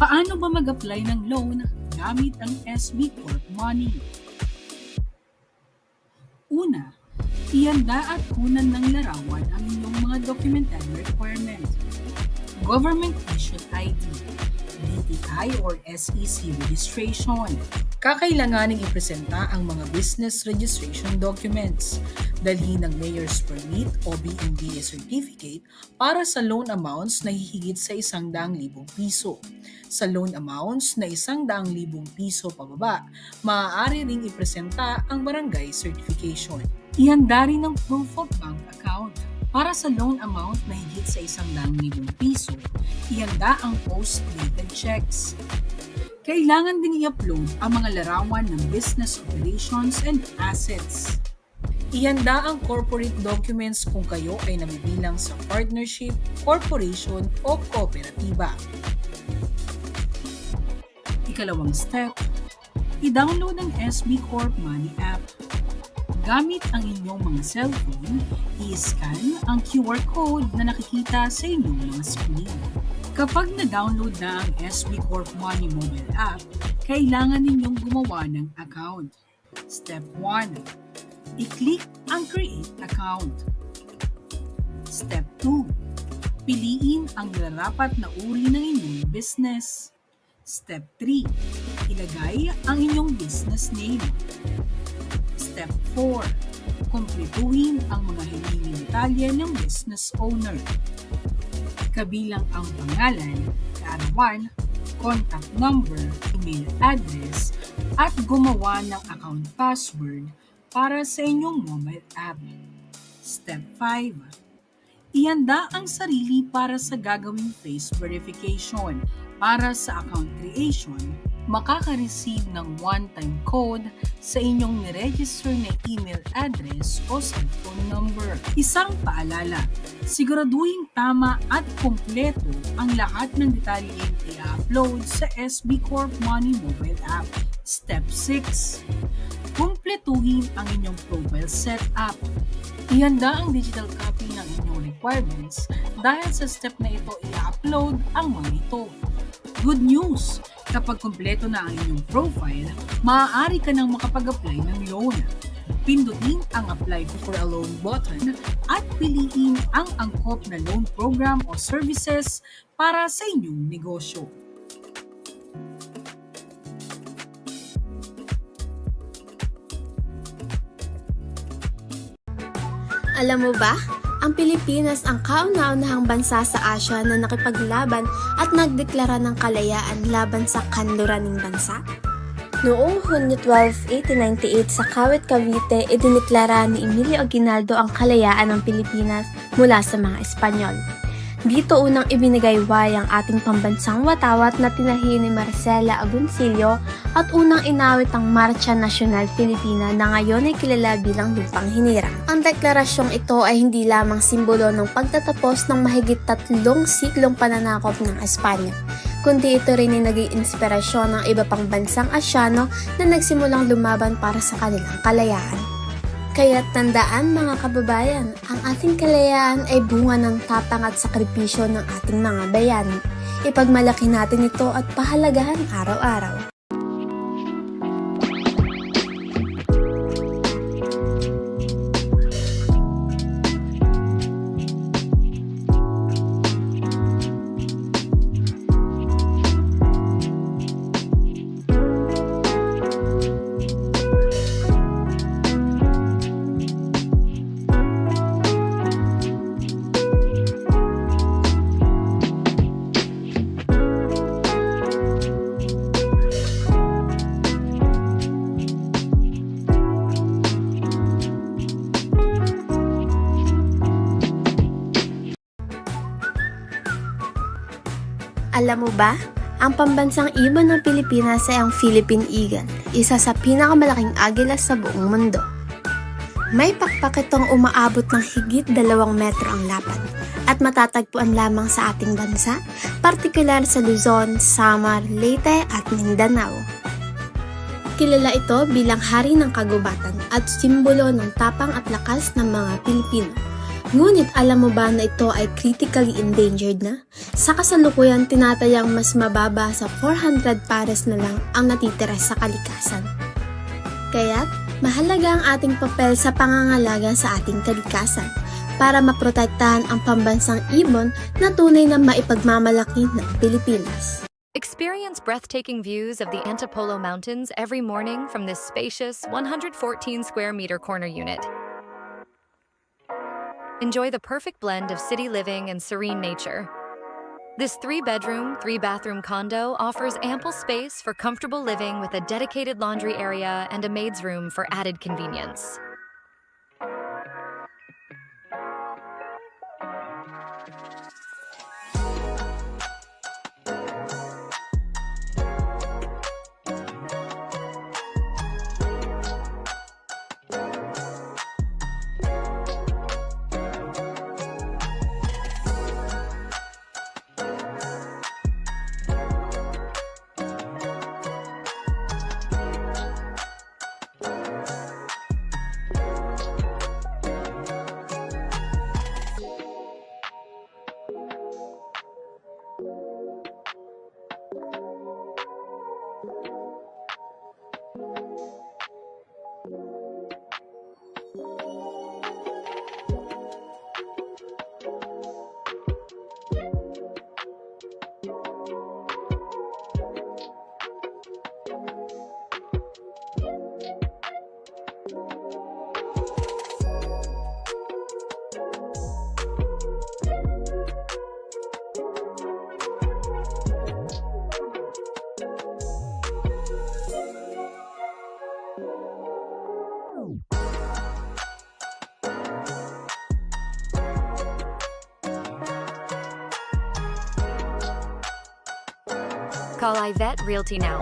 Paano ba mag-apply ng loan gamit ang SB Corp Money? Una, ihanda at kunan ng larawan ang inyong mga documentary requirement. Government Issued ID, DTI or SEC registration. Kakailanganing ipresenta ang mga business registration documents, dalhin ng Mayor's Permit o BMBA certificate para sa loan amounts na hihigit sa 100,000 piso. Sa loan amounts na 100,000 piso pababa, maaari ring ipresenta ang barangay certification. Ihanda rin ang proof of bank account. Para sa loan amount na higit sa 100,000 piso, ihanda ang post-dated checks. Kailangan din i-upload ang mga larawan ng business operations and assets. Ihanda ang corporate documents kung kayo ay nabibilang sa partnership, corporation o kooperatiba. Ikalawang step, i-download ang SB Corp Money app. Gamit ang inyong mga cellphone, i-scan ang QR code na nakikita sa inyong mga screen. Kapag na-download na ang SB Corp Money mobile app, kailangan ninyong gumawa ng account. Step 1. I-click ang Create Account. Step 2. Piliin ang nararapat na uri ng inyong business. Step 3. Ilagay ang inyong business name. Step 4. Kumpletuhin ang mga hilinging detalye ng business owner. Kabilang ang pangalan, kaarawan, contact number, email address, at gumawa ng account password para sa inyong mobile app. Step 5. Ihanda ang sarili para sa gagawing face verification. Para sa account creation, makaka-receive ng one-time code sa inyong niregister na email address o cellphone number. Isang paalala, siguraduhin tama at kumpleto ang lahat ng detalyeng i-upload sa SB Corp Money mobile app. Step 6. Kumpletuhin ang inyong profile setup. Ihanda ang digital copy ng inyong requirements dahil sa step na ito i-upload ang mga ito. Good news! Kapag kumpleto na ang inyong profile, maaari ka nang makapag-apply ng loan. Pindutin ang Apply for a Loan button at piliin ang angkop na loan program o services para sa inyong negosyo. Alam mo ba? Ang Pilipinas ang kauna-unahang bansa sa Asia na nakipaglaban at nagdeklara ng kalayaan laban sa kanluraning bansa. Noong Hunyo 12, 1898 sa Kawit, Cavite, idineklara ni Emilio Aguinaldo ang kalayaan ng Pilipinas mula sa mga Espanyol. Dito unang ibinigay ang ating pambansang watawat na tinahi ni Marcela Agoncillo at unang inawit ang Marcha Nacional Filipina na ngayon ay kilala bilang Lupang Hinirang. Ang deklarasyong ito ay hindi lamang simbolo ng pagtatapos ng mahigit 3 siklong pananakop ng Espanya, kundi ito rin ay naging inspirasyon ng iba pang bansang Asyano na nagsimulang lumaban para sa kanilang kalayaan. Kaya tandaan mga kababayan, ang ating kalayaan ay bunga ng tapang at sakripisyo ng ating mga bayani. Ipagmalaki natin ito at pahalagahan araw-araw. Alam mo ba? Ang pambansang ibon ng Pilipinas ay ang Philippine Eagle, isa sa pinakamalaking agila sa buong mundo. May pakpak itong umaabot ng higit 2 metro ang lapad at matatagpuan lamang sa ating bansa, partikular sa Luzon, Samar, Leyte at Mindanao. Kilala ito bilang hari ng kagubatan at simbolo ng tapang at lakas ng mga Pilipino. Ngunit alam mo ba na ito ay critically endangered na? Sa kasalukuyan, tinatayang mas mababa sa 400 pares na lang ang natitira sa kalikasan. Kaya't, mahalaga ang ating papel sa pangangalaga sa ating kalikasan para maprotektahan ang pambansang ibon na tunay na maipagmamalaki ng Pilipinas. Experience breathtaking views of the Antipolo Mountains every morning from this spacious 114 square meter corner unit. Enjoy the perfect blend of city living and serene nature. This 3-bedroom, 3-bathroom condo offers ample space for comfortable living with a dedicated laundry area and a maid's room for added convenience. Call Ivette Realty now.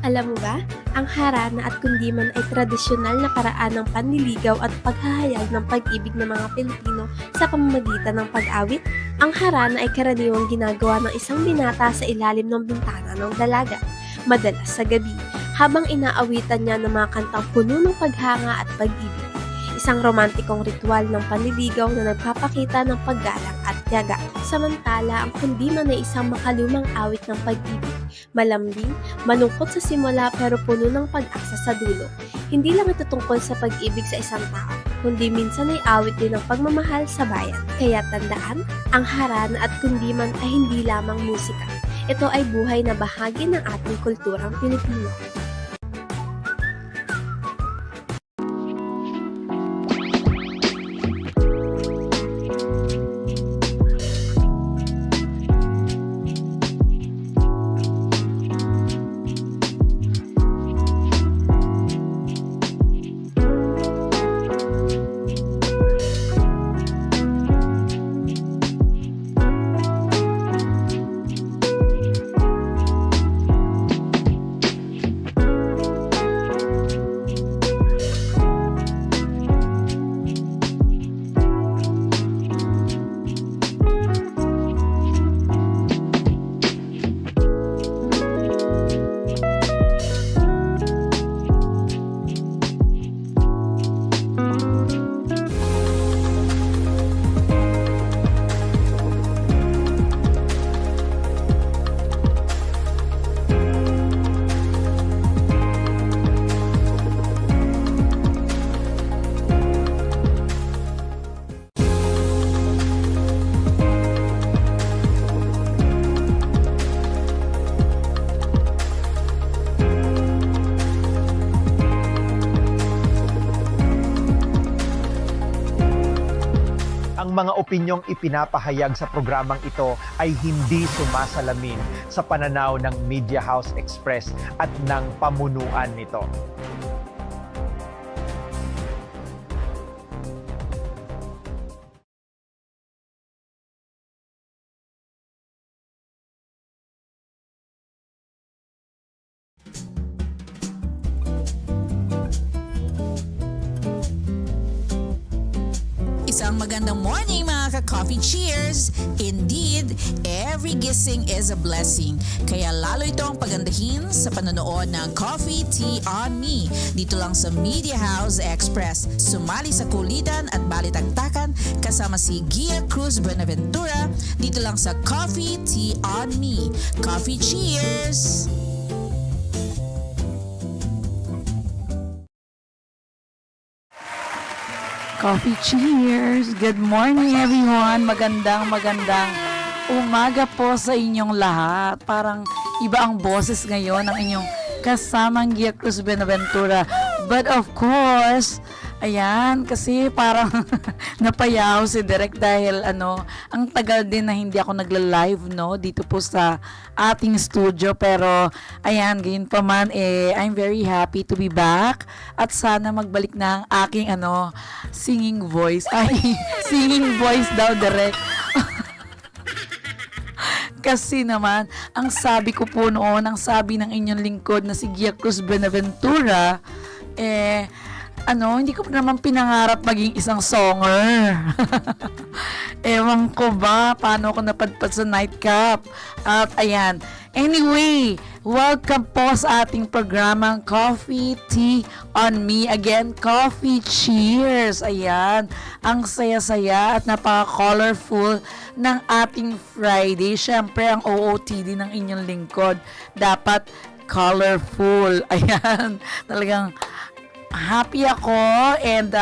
Alam mo ba, ang harana at kundiman ay tradisyonal na paraan ng panliligaw at paghahayag ng pag-ibig ng mga Pilipino sa pamamagitan ng pag-awit. Ang harana ay karaniwang ginagawa ng isang binata sa ilalim ng bintana ng dalaga, madalas sa gabi, habang inaawitan niya ng mga kantang puno ng paghanga at pag-ibig. Isang romantikong ritual ng panliligaw na nagpapakita ng paggalang at tiyaga. Samantala, ang kundiman ay isang makalumang awit ng pag-ibig. Malambing, malungkot sa simula pero puno ng pag-asa sa dulo. Hindi lang ito tungkol sa pag-ibig sa isang tao, kundi minsan ay awit din ng pagmamahal sa bayan. Kaya tandaan, ang harana at kundiman ay hindi lamang musika. Ito ay buhay na bahagi ng ating kulturang Pilipino. Ang mga opinyong ipinapahayag sa programang ito ay hindi sumasalamin sa pananaw ng Media House Express at ng pamunuan nito. Isa Isang magandang morning mga ka-coffee cheers! Indeed, every gising is a blessing. Kaya lalo itong pagandahin sa panonood ng Coffee Tea on Me. Dito lang sa Media House Express. Sumali sa kulitan at balitagtakan kasama si Gia Cruz Buenaventura. Dito lang sa Coffee Tea on Me. Coffee cheers! Coffee cheers! Good morning everyone! Magandang umaga po sa inyong lahat. Parang iba ang boses ngayon ng inyong kasamang Gia Cruz Buenaventura. But of course, ayan, kasi parang napayaw si Direk dahil ang tagal din na hindi ako nagla-live dito po sa ating studio. Pero ayan, gayon pa man I'm very happy to be back at sana magbalik na ang aking singing voice. Ay, singing voice daw, Direk. Kasi naman, ang sabi ko po noon, ang sabi ng inyong lingkod na si Gia Cruz Buenaventura, hindi ko naman pinangarap maging isang songer. Ewan ko ba, paano ako napadpad sa nightcap. At ayan, anyway, welcome po sa ating programang Coffee Tea on Me. Again, coffee cheers. Ayan, ang saya-saya at napaka-colorful ng ating Friday. Syempre, ang OOTD ng inyong lingkod dapat colorful. Ayan, talagang happy ako and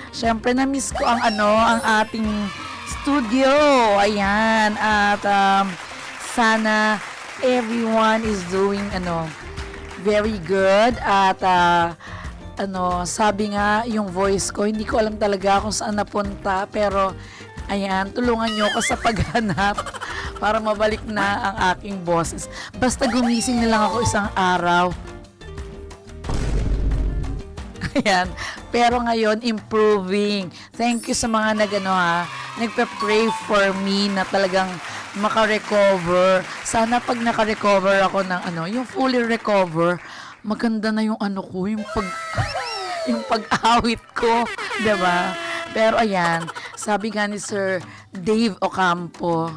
syempre na-miss ko ang ating studio. Ayan, at sana everyone is doing very good at sabi nga yung voice ko, hindi ko alam talaga kung saan napunta, pero ayan, tulungan nyo ako sa paghanap para mabalik na ang aking boses. Basta gumising na lang ako isang araw. Ayan. Pero ngayon, improving. Thank you sa mga nagpe-pray for me na talagang maka-recover. Sana pag naka-recover ako ng yung fully recover, maganda na yung ko, yung pag-awit ko, 'di ba? Pero ayan, sabi nga ni Sir Dave Ocampo,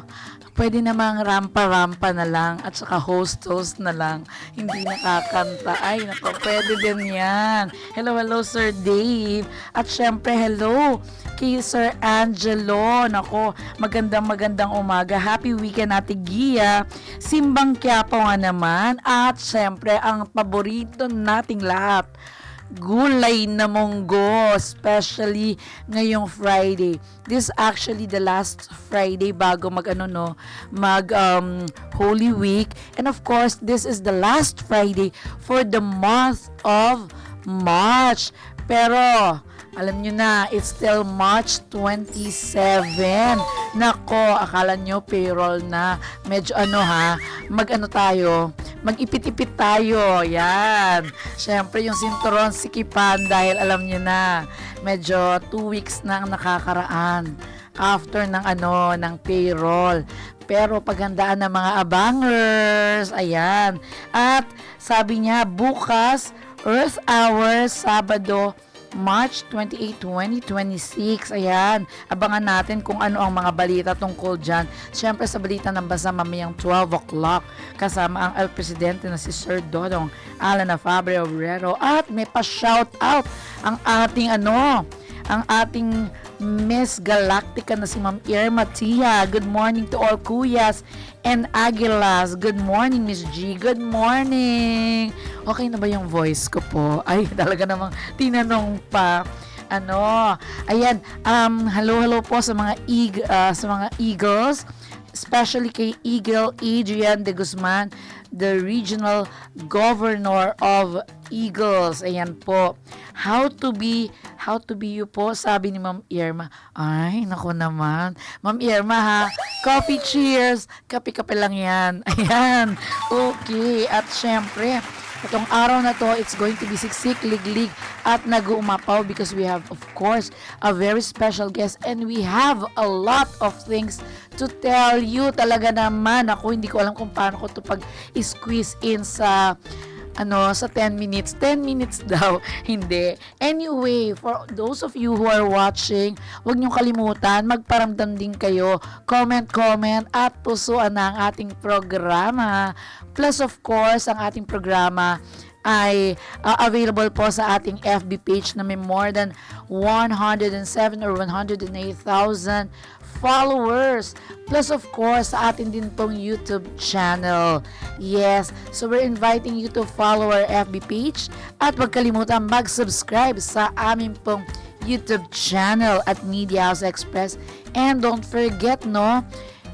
pwede namang rampa-rampa na lang at saka host na lang. Hindi nakakanta. Ay, nako, pwede din yan. Hello, Sir Dave. At syempre, hello kay Sir Angelo. Nako, magandang umaga. Happy weekend, Ate Gia. Simbang Quiapo nga naman. At syempre, ang paborito nating lahat, gulay na munggo, especially ngayong Friday. This is actually the last Friday bago mag Holy Week, and of course this is the last Friday for the month of March. Pero alam nyo na, it's still March 27. Nako, akala nyo payroll na. Medyo mag-ipit-ipit tayo. Yan. Siyempre, yung sinturon, sikipan dahil alam nyo na, medyo 2 weeks na ang nakakaraan after ng payroll. Pero paghandaan ng mga abangers. Ayan. At sabi niya, bukas, Earth Hour, Sabado, March 28, 2026. Ayan, abangan natin kung ano ang mga balita tungkol dyan. Siyempre sa balita ng bansa mamayang 12 o'clock kasama ang El Presidente na si Sir Dodong Alan Fabre Obrero. At may pa-shout out ang ating Miss Galactica na si Ma'am Irma Tia. Good morning to all kuyas and agilas. Good morning, Miss G. Good morning. Okay na ba yung voice ko po? Ay, talaga namang tinanong pa. Ayan, hello po sa mga Eagles, especially kay Eagle Adrian de Guzman, the Regional Governor of Eagles. Ayan po. How to be you po, sabi ni Ma'am Irma. Ay, nako naman. Ma'am Irma ha, coffee cheers. Kape-kape lang yan. Ayan. Okay. At syempre, itong araw na to, it's going to be siksik, liglig, at nag-uumapaw because we have, of course, a very special guest and we have a lot of things to tell you. Talaga naman, ako hindi ko alam kung paano ko to pag-squeeze in sa sa 10 minutes. 10 minutes daw. Hindi. Anyway, for those of you who are watching, huwag niyong kalimutan, magparamdam din kayo. Comment at pusuan na ang ating programa. Plus, of course, ang ating programa ay available po sa ating FB page na may more than 107 or 108,000 followers. Plus, of course, sa atin din pong YouTube channel. Yes, so we're inviting you to follow our FB page at huwag kalimutan mag-subscribe sa aming pong YouTube channel at Media House Express. And don't forget,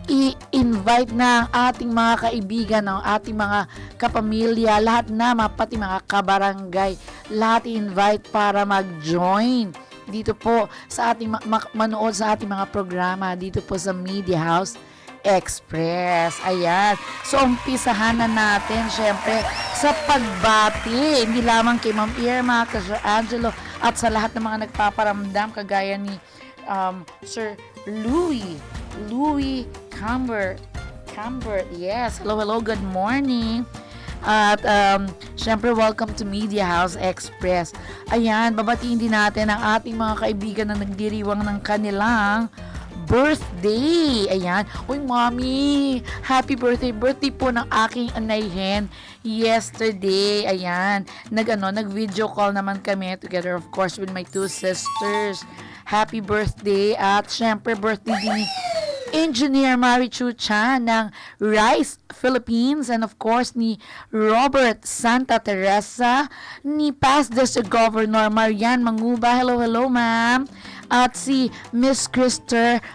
i-invite na ang ating mga kaibigan, ang ating mga kapamilya, lahat na, pati mga kabarangay, lahat i-invite para mag-join dito po sa ating manood sa ating mga programa dito po sa Media House Express. Ayan. So, umpisahan na natin, syempre, sa pagbati. Hindi lamang kay Ma'am Irma, kay Sir Angelo, at sa lahat ng mga nagpaparamdam, kagaya ni Sir Louie Cambert. Yes. Hello. Good morning. At syempre, welcome to Media House Express. Ayan, babatiin din natin ang ating mga kaibigan na nagdiriwang ng kanilang birthday. Ayan. Uy, Mommy, happy birthday. Birthday po ng aking anayhen yesterday. Ayan. Nag-video call naman kami together, of course, with my two sisters. Happy birthday. At syempre, birthday din ni Engineer Marichu Chan ng Rice Philippines, and of course ni Robert Santa Teresa, ni past District Governor Marian Manguba. Hello, ma'am. At si Miss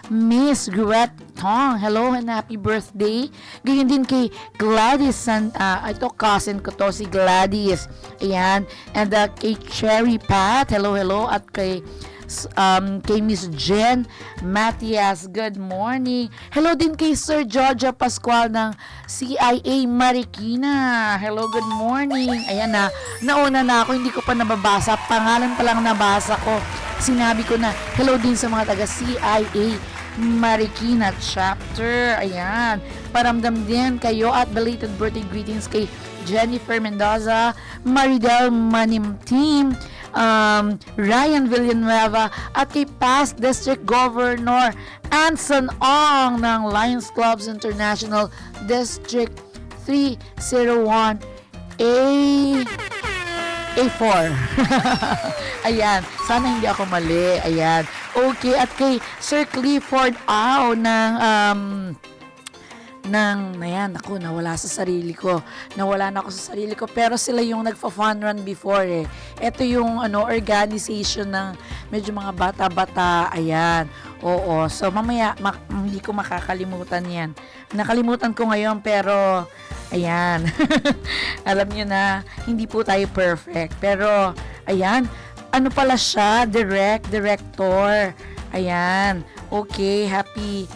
Miss Guet Tong. Hello and happy birthday. Ganyan din kay Gladys, ito cousin ko to, si Gladys. Ayan. And kay Cherry Pat. Hello. At kay Miss Jen Matias, good morning. Hello din kay Sir Georgia Pascual ng CIA Marikina. Hello, good morning. Ayan nauna na ako, hindi ko pa nababasa. Pangalan pa lang nabasa ko. Sinabi ko na, hello din sa mga taga CIA Marikina chapter. Ayan. Paramdam din kayo at belated birthday greetings kay Jennifer Mendoza, Maridel Manimtim, Ryan Villanueva, at kay past District Governor Anson Ong ng Lions Clubs International District 301 A4. Ayan, sana hindi ako mali. Ayan. Okay, at kay Sir Clifford Au ayan, ako, nawala na ako sa sarili ko, pero sila yung nagfa-fun run before Ito yung organization ng medyo mga bata-bata, ayan. Oo, so mamaya hindi ko makakalimutan yan. Nakalimutan ko ngayon, pero ayan. Alam nyo na, hindi po tayo perfect, pero ayan, pala siya, director. Ayan, okay, happy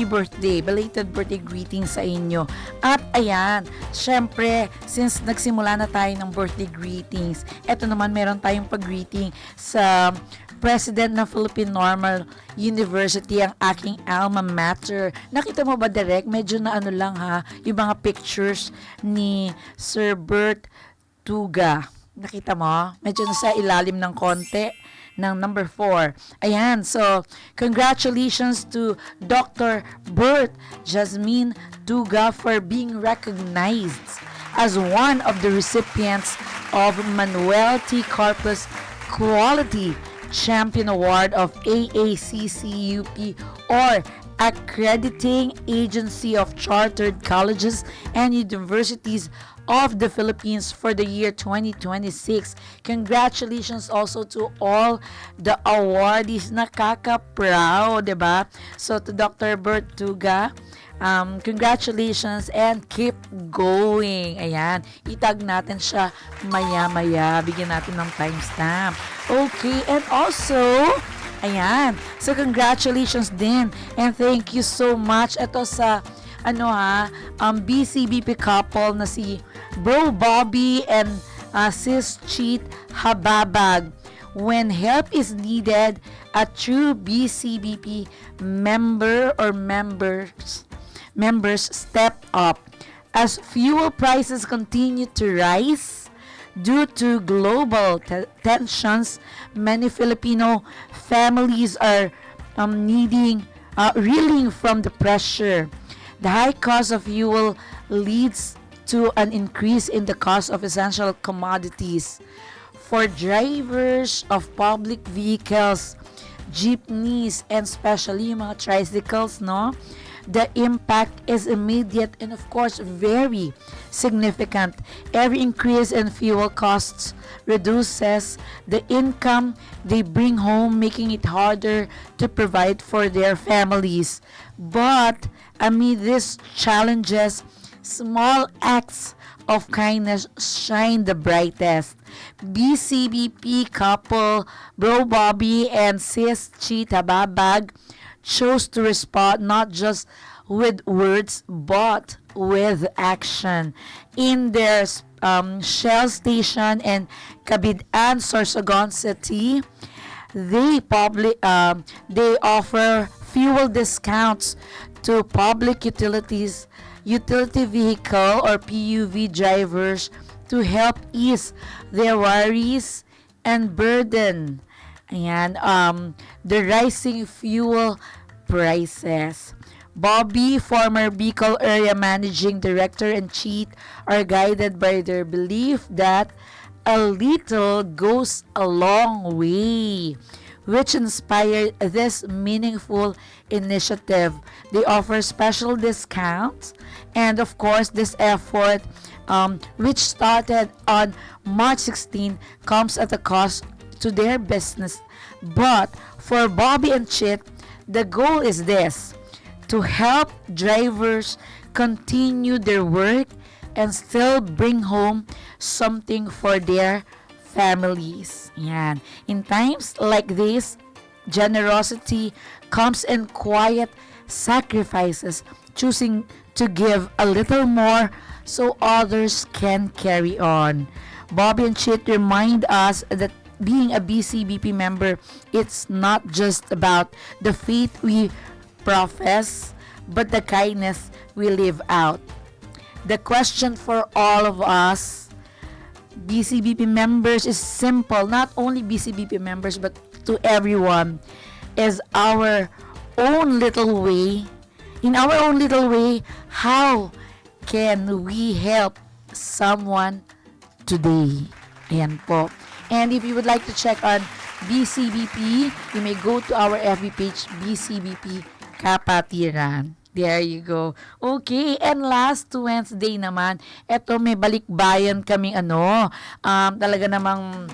birthday, belated birthday greetings sa inyo. At ayan, syempre, since nagsimula na tayo ng birthday greetings, eto naman meron tayong pag-greeting sa President ng Philippine Normal University, ang aking alma mater. Nakita mo ba, Direk? Medyo na lang yung mga pictures ni Sir Bert Tuga. Nakita mo? Medyo nasa ilalim ng konti ng number 4. Ayan, so congratulations to Dr. Bert Jasmine Duga for being recognized as one of the recipients of Manuel T. Corpus Quality Champion Award of AACCUP, or Accrediting Agency of Chartered Colleges and Universities of the Philippines for the year 2026. Congratulations also to all the awardees. Nakaka-proud, diba? So to Dr. Bert Tuga, congratulations and keep going. Ayan, itag natin siya maya-maya. Bigyan natin ng timestamp. Okay, and also, ayan, so congratulations din and thank you so much. Ito sa BCBP couple na si Bro Bobby and Sis Cheat Hababag. When help is needed, a true BCBP member or members step up. As fuel prices continue to rise, Due to global tensions, many Filipino families are reeling from the pressure. The high cost of fuel leads to an increase in the cost of essential commodities. For drivers of public vehicles, jeepneys, and especially yung mga tricycles, no? The impact is immediate and of course very significant. Every increase in fuel costs reduces the income they bring home, making it harder to provide for their families. But amid these challenges, small acts of kindness shine the brightest. BCBP couple Bro Bobby and Sis Chita Babag chose to respond not just with words but with action. In their Shell station in Cabidan, Sorsogon City, they offer fuel discounts to public utility vehicle or PUV drivers to help ease their worries and burden. Ayan, the rising fuel prices. Bobby, former Bicol Area Managing Director and Chief, are guided by their belief that a little goes a long way, which inspired this meaningful initiative. They offer special discounts, and of course, this effort, which started on March 16, comes at a cost to their business. But for Bobby and Chit, the goal is this: to help drivers continue their work and still bring home something for their families. Yan. In times like this, generosity comes in quiet sacrifices, choosing to give a little more so others can carry on. Bobby and Chit remind us that being a BCBP member, it's not just about the faith we profess, but the kindness we live out. The question for all of us, BCBP members, is simple. Not only BCBP members, but to everyone, is our own little way. In our own little way, how can we help someone today? Ayan po. And if you would like to check on BCBP, you may go to our FB page, BCBP Kapatiran. There you go. Okay, and last Wednesday naman, eto may balikbayan kaming talaga namang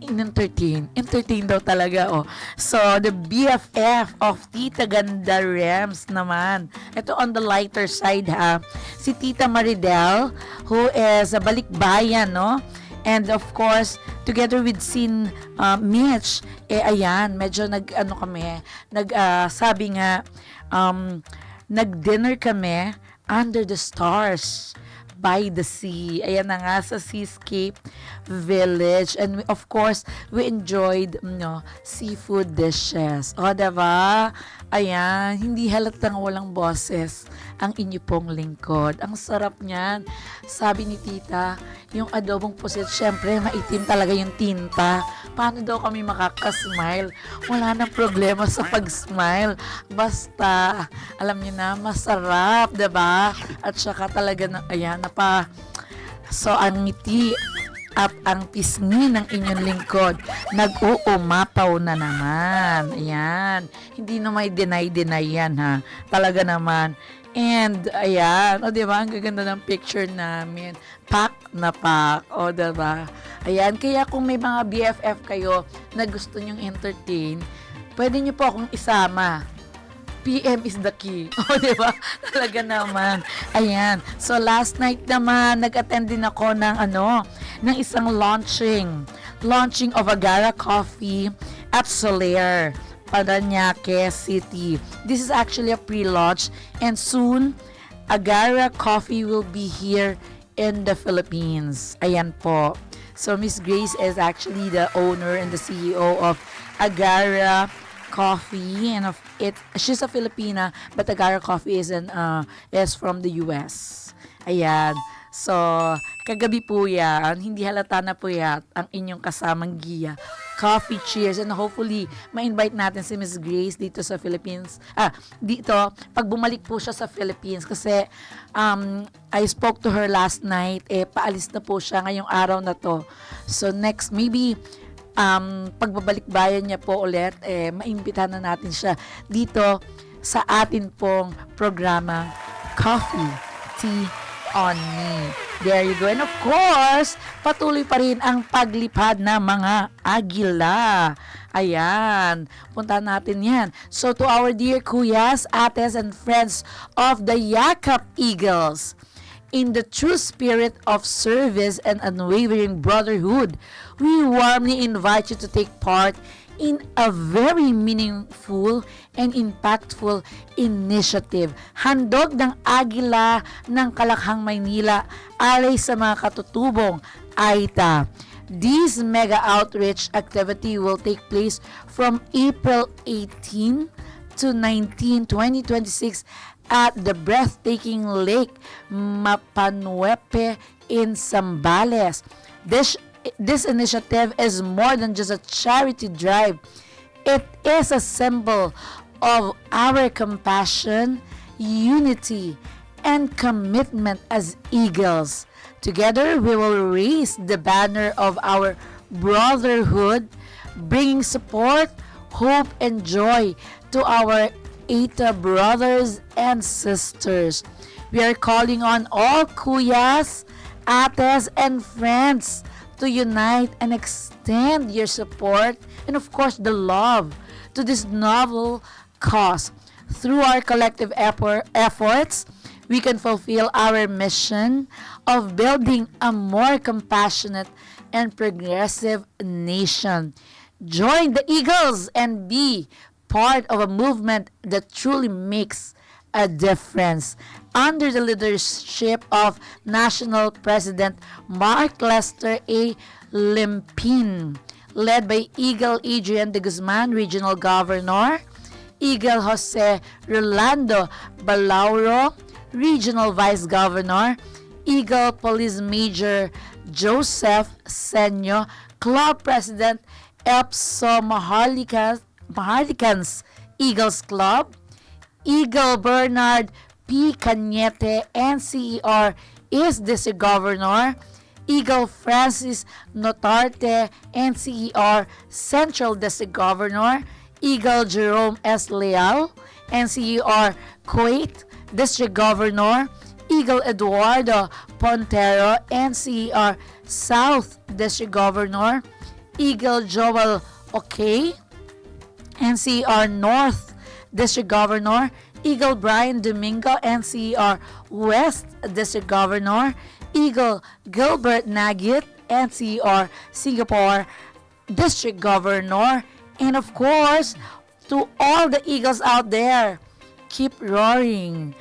entertain daw talaga, oh. So, the BFF of Tita Ganda Rems naman. Ito on the lighter side, ha. Si Tita Maridel, who is a balikbayan, no? And of course, together with Sin Mitch, ayan, medyo sabi nga, nag-dinner kami under the stars by the sea. Ayan na nga, sa Seascape Village. And of course, we enjoyed seafood dishes. O, diba? Ayan, hindi halatang walang boses ang inyo pong lingkod. Ang sarap niyan. Sabi ni tita, yung adobong pusit, syempre, maitim talaga yung tinta. Paano daw kami makakasmile? Wala nang problema sa pag-smile. Basta, alam niyo na, masarap, diba? At saka talaga, ayan, so, ang ngiti at ang pisngi ng inyong lingkod, nag-uumapaw na naman. Ayan. Hindi na may deny-deny yan, ha. Talaga naman. And, ayan. O, diba? Ang gaganda ng picture namin. Pack na pack. O, diba? Ayan. Kaya kung may mga BFF kayo na gusto nyong entertain, pwede nyo po akong isama. PM is the key. O, diba? Talaga naman. Ayan. So, last night naman, nag-attend din ako ng isang launching of Agara Coffee at Soler, Parañaque City. This is actually a pre-launch, and soon, Agara Coffee will be here in the Philippines. Ayan po. So, Miss Grace is actually the owner and the CEO of Agara Coffee, and she's a Filipina, but Agara Coffee is from the US. Ayan. So, kagabi po yan, hindi halata na po yan ang inyong kasamang Gia. Coffee Cheers, and hopefully ma-invite natin si Miss Grace dito sa Philippines. Dito, pag bumalik po siya sa Philippines kasi I spoke to her last night, paalis na po siya ngayong araw na to. So next, maybe pagbabalik bayan niya po ulit, maimbitahan na natin siya dito sa atin pong programa Coffee, Tea on Me. There you go. And of course, patuloy pa rin ang paglipad ng mga agila. Ayan. Punta natin yan. So to our dear kuyas, ates, and friends of the Yakap Eagles, in the true spirit of service and unwavering brotherhood, we warmly invite you to take part in a very meaningful and impactful initiative. Handog ng Agila ng Kalakhang, Maynila alay sa mga katutubong AITA. This mega outreach activity will take place from April 18 to 19, 2026 at the breathtaking Lake Mapanuepe in Zambales. This initiative is more than just a charity drive. It is a symbol of our compassion, unity, and commitment as Eagles. Together, we will raise the banner of our brotherhood, bringing support, hope, and joy to our AITA brothers and sisters. We are calling on all kuyas, ates, and friends to unite and extend your support and of course the love to this novel cause. Through our collective efforts, we can fulfill our mission of building a more compassionate and progressive nation. Join the Eagles and be part of a movement that truly makes a difference. Under the leadership of National President Mark Lester A. Limpin, led by Eagle Adrian de Guzman, Regional Governor, Eagle Jose Rolando Balauro, Regional Vice Governor, Eagle Police Major Joseph Senyo, Club President Epso Maharlikans Eagles Club, Eagle Bernard P. Cañete, NCER is District Governor, Eagle Francis Notarte, NCER Central District Governor, Eagle Jerome S. Leal, NCER Kuwait District Governor, Eagle Eduardo Pontero, NCER South District Governor, Eagle Joel Okay, NCER North District Governor, Eagle Brian Domingo, NCER West District Governor, Eagle Gilbert Nagit, NCER Singapore District Governor, and of course, to all the Eagles out there, keep roaring.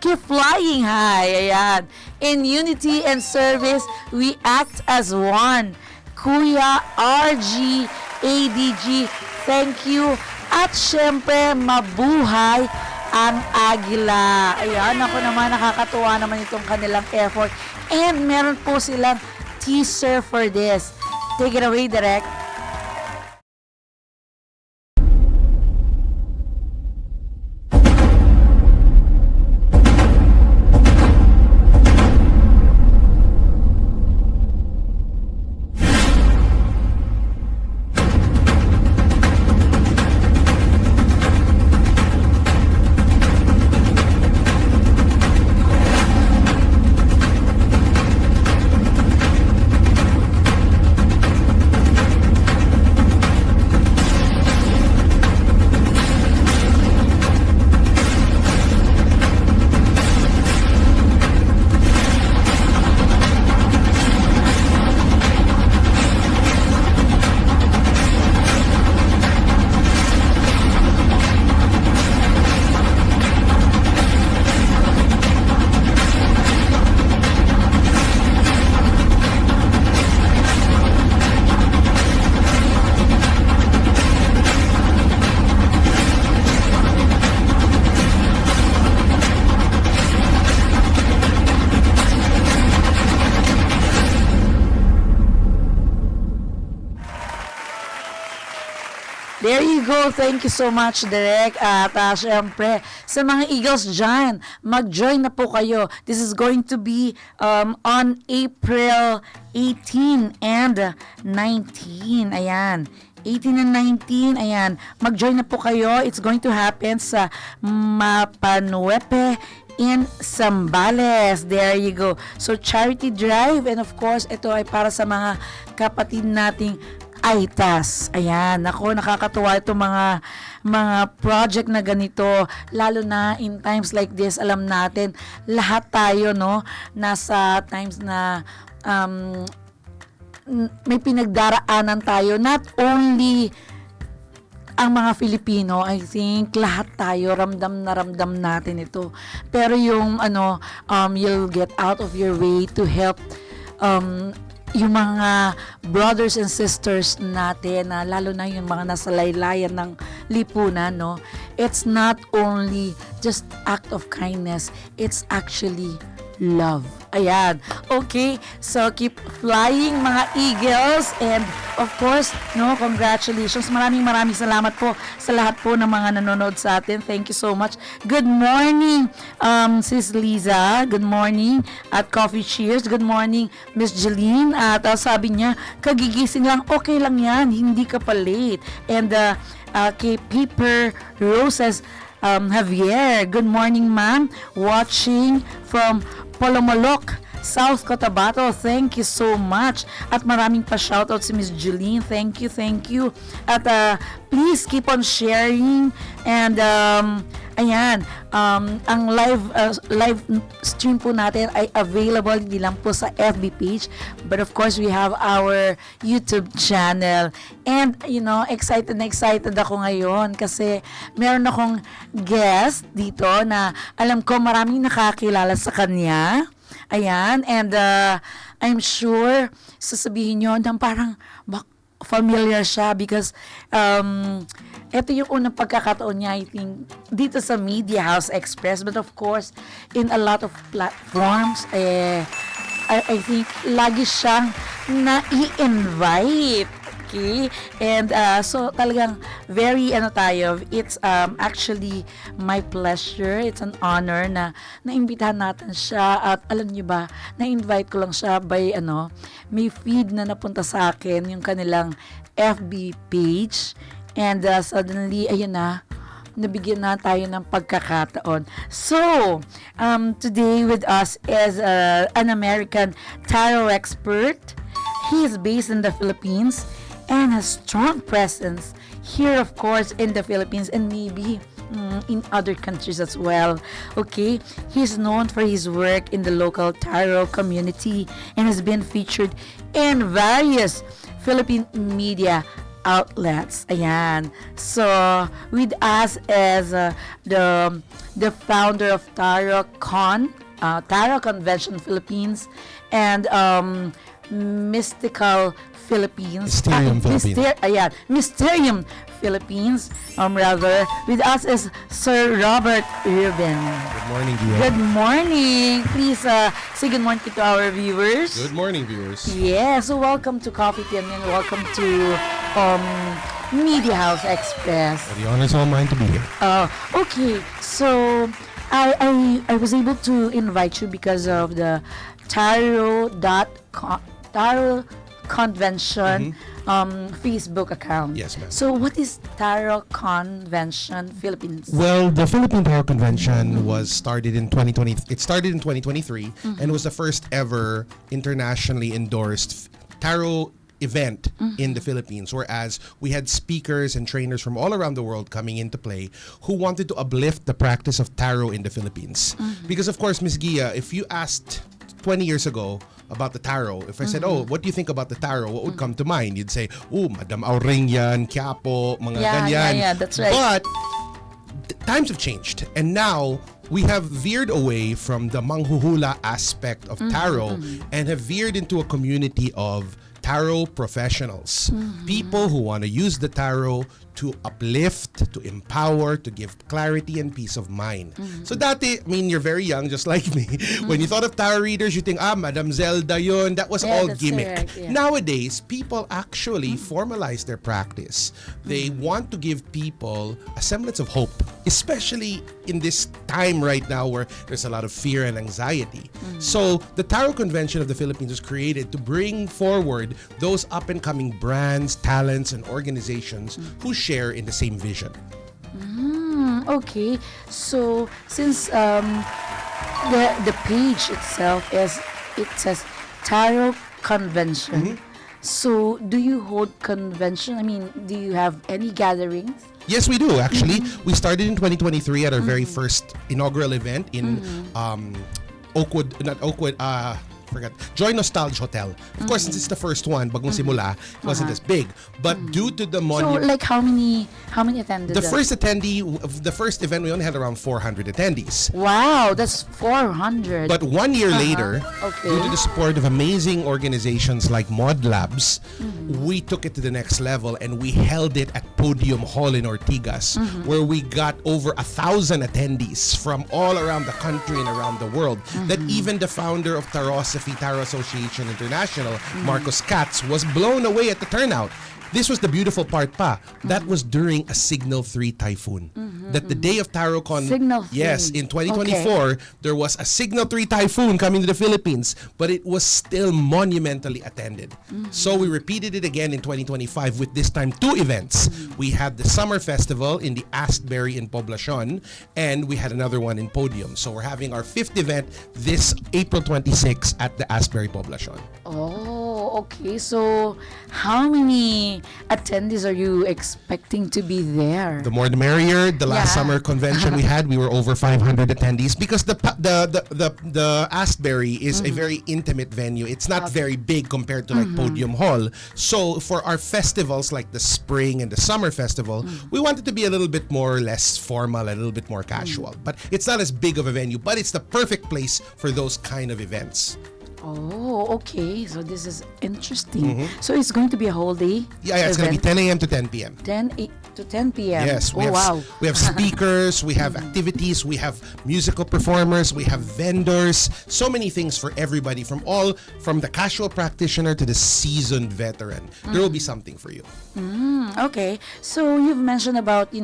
Keep flying high. Ayan. In unity and service, we act as one. Kuya RG, ADG, thank you. At syempre, mabuhay ang Agila. Ayan, ako naman, nakakatuwa naman itong kanilang effort. And meron po silang teaser for this. Take it away, Direk. There you go. Thank you so much, Direk. At syempre, sa mga Eagles dyan, mag-join na po kayo. This is going to be on April 18 and 19. Ayan. 18 and 19, ayan. Mag-join na po kayo. It's going to happen sa Mapanuepe in Zambales. There you go. So, charity drive. And of course, ito ay para sa mga kapatid nating Aitas. Ayan. Ako, nakakatuwa itong mga project na ganito. Lalo na in times like this, alam natin, lahat tayo, no, nasa times na may pinagdaraanan tayo. Not only ang mga Filipino, I think lahat tayo ramdam na ramdam natin ito. Pero yung you'll get out of your way to help yung mga brothers and sisters natin, na lalo na yung mga nasa laylayan ng lipunan, no? It's not only just act of kindness, it's actually love. Ayan. Okay, so keep flying mga Eagles, and of course, no, congratulations. Maraming salamat po sa lahat po ng mga nanonood sa atin. Thank you so much. Good morning, Sis Liza. Good morning at Coffee Cheers. Good morning, Miss Jeline. At sabi niya, kagigising lang, okay lang yan, hindi ka pa late. And kay Paper Roses, Javier, good morning ma'am, watching from Polomolok, South Cotabato. Thank you so much. At maraming pa shoutout si Miss Juline. Thank you. At please keep on sharing. And ayan, ang live stream po natin ay available hindi lang po sa FB page, but of course we have our YouTube channel. And excited na excited ako ngayon kasi meron akong guest dito na alam ko maraming nakakilala sa kanya. Ayan, and I'm sure sasabihin nyo na parang familiar siya because ito yung unang pagkakataon niya, I think, dito sa Media House Express. But of course, in a lot of platforms, I think lagi siyang na-i-invite. Okay? And so talagang very it's actually my pleasure, it's an honor na naimbitahan natin siya. At alam niyo ba, na-invite ko lang siya by may feed na napunta sa akin yung kanilang FB page, and suddenly ayun na, nabigyan na tayo ng pagkakataon. So, today with us is an American tarot expert. He is based in the Philippines and has strong presence here, of course, in the Philippines and maybe in other countries as well. Okay, he's known for his work in the local tarot community and has been featured in various Philippine media outlets. Ayan. So, with us as the founder of Tarot Convention Philippines and Mystical Philippines. Mysterium Philippines. Rather, with us is Sir Robert Ruben. Good morning, Gia. Good morning. Please say good morning to our viewers. Good morning, viewers. Yeah, so welcome to Coffee Tea and welcome to Media House Express. The honor's all mine to be here. Okay, so I was able to invite you because of the Tarot Convention Facebook account. Yes, ma'am. So what is Tarot Convention Philippines? Well, the Philippine Tarot Convention was started in 2020. It started in 2023 and was the first ever internationally endorsed tarot event in the Philippines, whereas we had speakers and trainers from all around the world coming into play who wanted to uplift the practice of tarot in the Philippines. Because of course, Ms. Gia, if you asked 20 years ago about the tarot, if I said, oh, what do you think about the tarot? What would come to mind? You'd say, oh, Madam Auring yan, Quiapo, mga ganyan. Yeah, that's right. But times have changed, and now we have veered away from the manghuhula aspect of tarot and have veered into a community of tarot professionals, people who want to use the tarot to uplift, to empower, to give clarity and peace of mind. So dati, I mean, you're very young, just like me. When you thought of tarot readers, you think, Madam Zelda yun. That was all that's gimmick. correct, yeah. Nowadays, people actually formalize their practice. They want to give people a semblance of hope, especially in this time right now where there's a lot of fear and anxiety. So the Tarot Convention of the Philippines was created to bring forward those up-and-coming brands, talents, and organizations who share in the same vision. Okay, so since the page itself it says Tarot Convention. So do you hold convention? I mean, do you have any gatherings? Yes, we do actually. We started in 2023 at our very first inaugural event in Joy Nostalgia Hotel. Of course, since it's the first one, bagong simula, it wasn't as big. But due to the So monument, like how many attended? the first event, we only had around 400 attendees. Wow, that's 400. But 1 year later, Okay. due to the support of amazing organizations like Mod Labs, we took it to the next level and we held it at Podium Hall in Ortigas, where we got over 1,000 attendees from all around the country and around the world. That even the founder of Tarosophy Tarot Association International, Marcos Katz, was blown away at the turnout. This was the beautiful part pa. That was during a Signal 3 typhoon. That the day of TarotCon, Signal 3. yes, in 2024, there was a Signal 3 typhoon coming to the Philippines, but it was still monumentally attended. So we repeated it again in 2025 with this time 2 events. We had the Summer Festival in the Astberry in Poblacion, and we had another one in Podium. So we're having our 5th event this April 26 at the Astberry Poblacion. Oh, okay. So how many attendees are you expecting to be there? The more the merrier. The last Yeah. summer convention we had, we were over 500 attendees because the Astberry is a very intimate venue. It's not very big compared to like Podium Hall. So for our festivals like the spring and the summer festival, we wanted to be a little bit more or less formal, a little bit more casual. But it's not as big of a venue, but it's the perfect place for those kind of events. Oh, okay. So this is interesting. So it's going to be a whole day? Yeah, it's going to be event? 10 a.m. to 10 p.m. 10 to 10 p.m. Yes, Oh, wow. we have speakers, we have activities, we have musical performers, we have vendors, so many things for everybody from the casual practitioner to the seasoned veteran. There will be something for you. Okay. So you've mentioned about,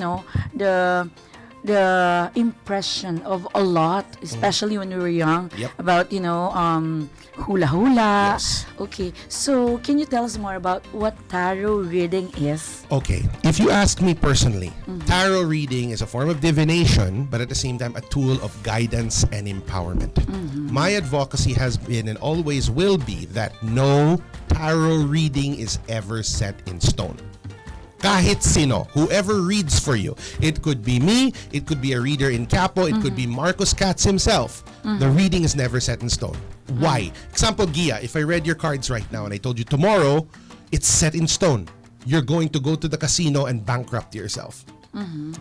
the impression of a lot, especially when we were young, Yep. about, hula hula. Yes. Okay. So can you tell us more about what tarot reading is? Okay, if you ask me personally, tarot reading is a form of divination, but at the same time a tool of guidance and empowerment. My advocacy has been and always will be that no tarot reading is ever set in stone. Kahit sino, whoever reads for you. It could be me, it could be a reader in Capo, it could be Marcos Katz himself. The reading is never set in stone. Why? Example, Gia, if I read your cards right now and I told you tomorrow, it's set in stone. You're going to go to the casino and bankrupt yourself.